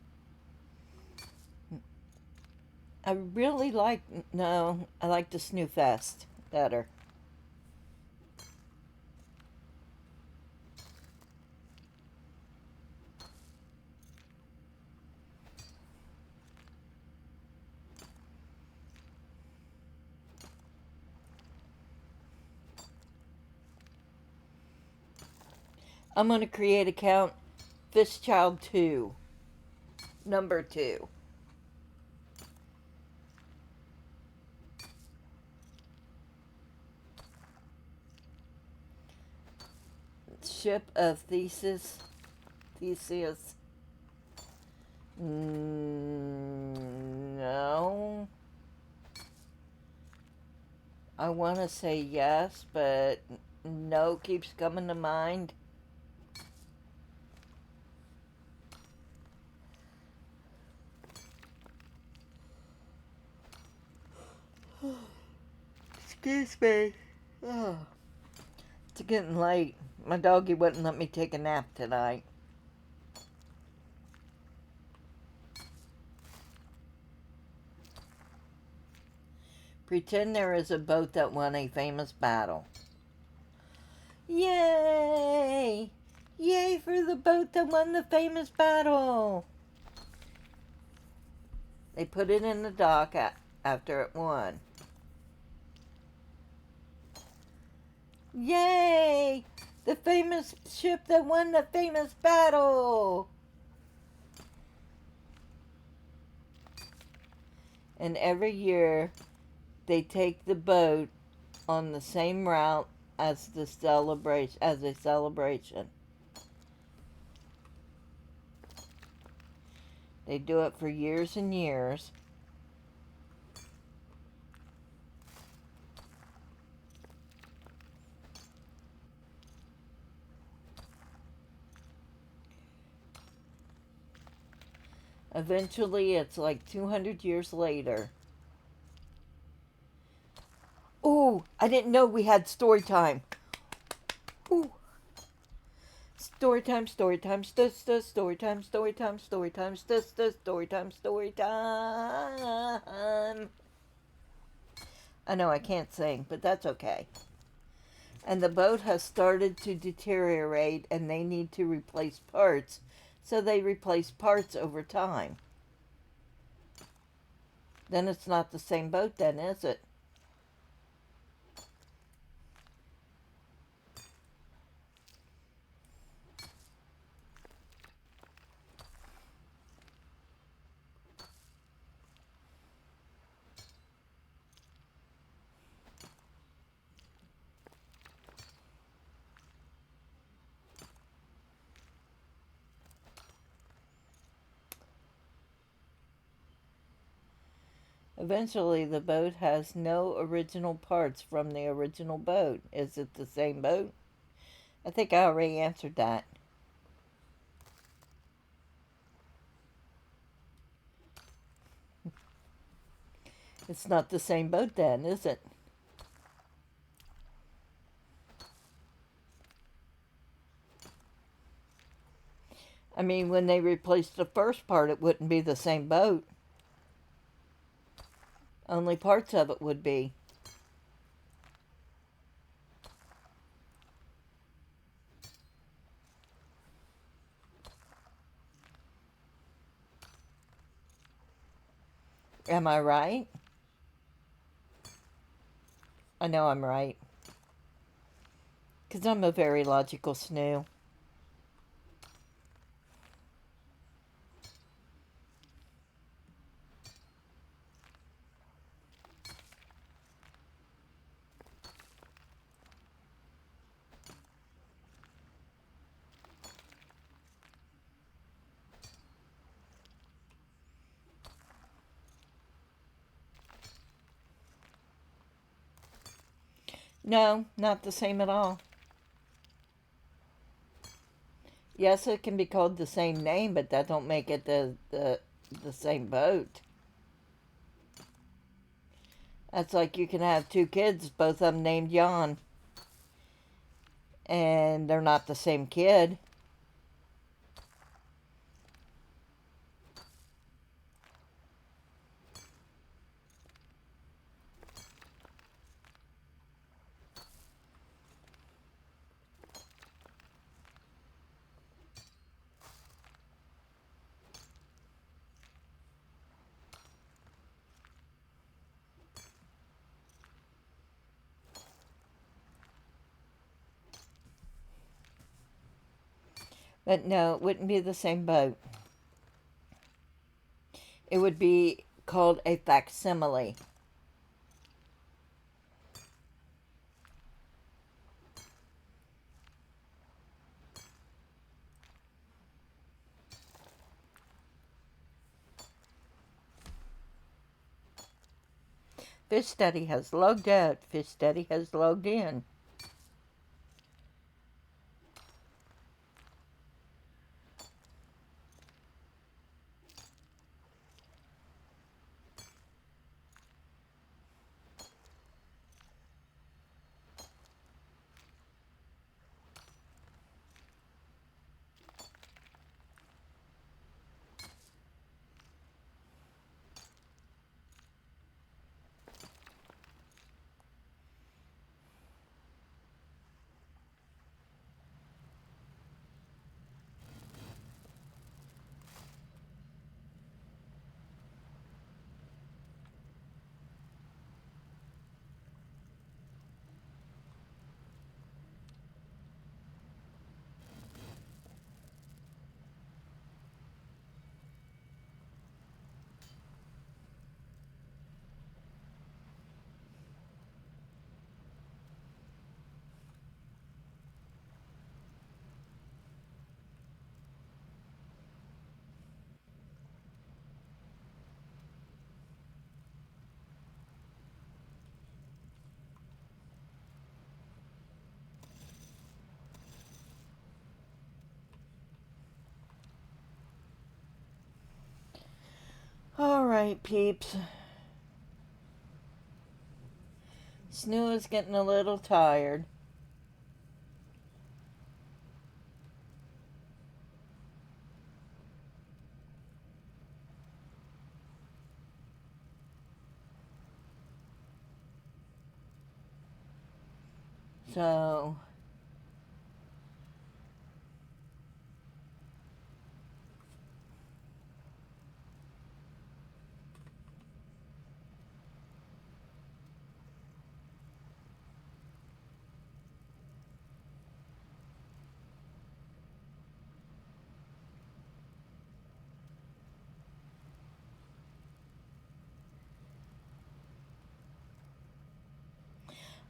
I really like, no, I like the SnooFest better. I'm going to create account Fishchild 2, number 2. Ship of Theseus. No. I want to say yes, but no keeps coming to mind. Excuse me. Oh, it's getting late. My doggy wouldn't let me take a nap tonight. Pretend there is a boat that won a famous battle. Yay! Yay for the boat that won the famous battle! They put it in the dock after it won. Yay! The famous ship that won the famous battle! And every year they take the boat on the same route as a celebration. They do it for years and years. Eventually, it's like 200 years later. Ooh, I didn't know we had story time. Ooh. Story time, story time, story time, story time, story time, story time, story time. I know I can't sing, but that's okay. And the boat has started to deteriorate and they need to replace parts. So they replace parts over time. Then it's not the same boat then, is it? Eventually, the boat has no original parts from the original boat. Is it the same boat? I think I already answered that. It's not the same boat then, is it? I mean, when they replaced the first part, it wouldn't be the same boat. Only parts of it would be. Am I right? I know I'm right. Because I'm a very logical snoo. No, not the same at all. Yes, it can be called the same name, but that don't make it the same boat. That's like you can have two kids, both of them named Jan, and they're not the same kid. But no, it wouldn't be the same boat. It would be called a facsimile. Fish Study has logged out. Fish Study has logged in. Alright, peeps. Snoo is getting a little tired. So,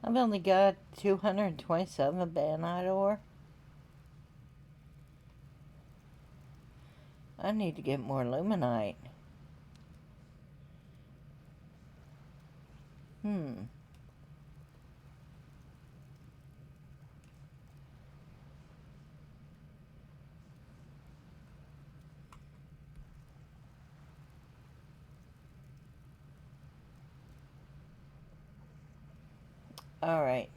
I've only got 227 Banite ore. I need to get more Luminite. Hmm. Alright.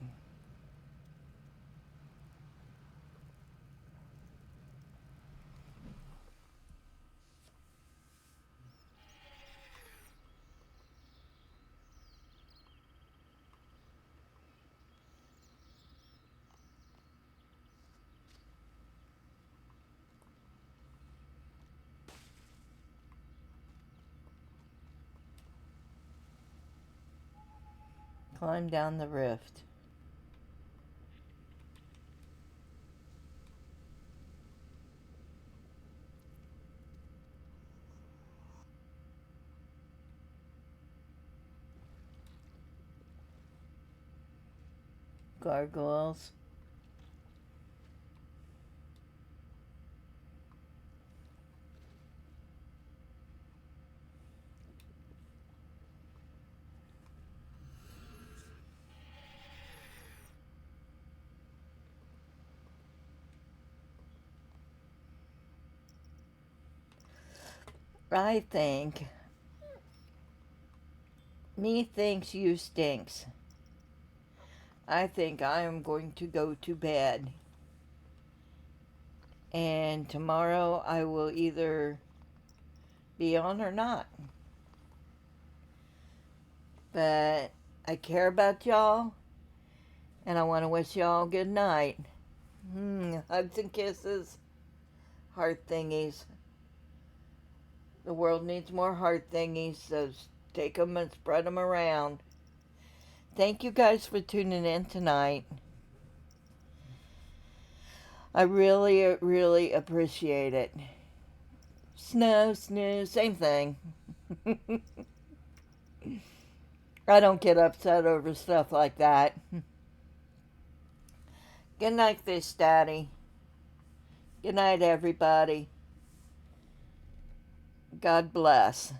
climb down the rift. Gargoyles. I think me thinks you stinks. I think I am going to go to bed. And tomorrow I will either be on or not. But I care about y'all. And I want to wish y'all good night. Hugs and kisses. Heart thingies. The world needs more heart thingies, so take them and spread them around. Thank you guys for tuning in tonight. I really, really appreciate it. Snow, snoo, same thing. I don't get upset over stuff like that. Good night, Fish Daddy. Good night, everybody. God bless.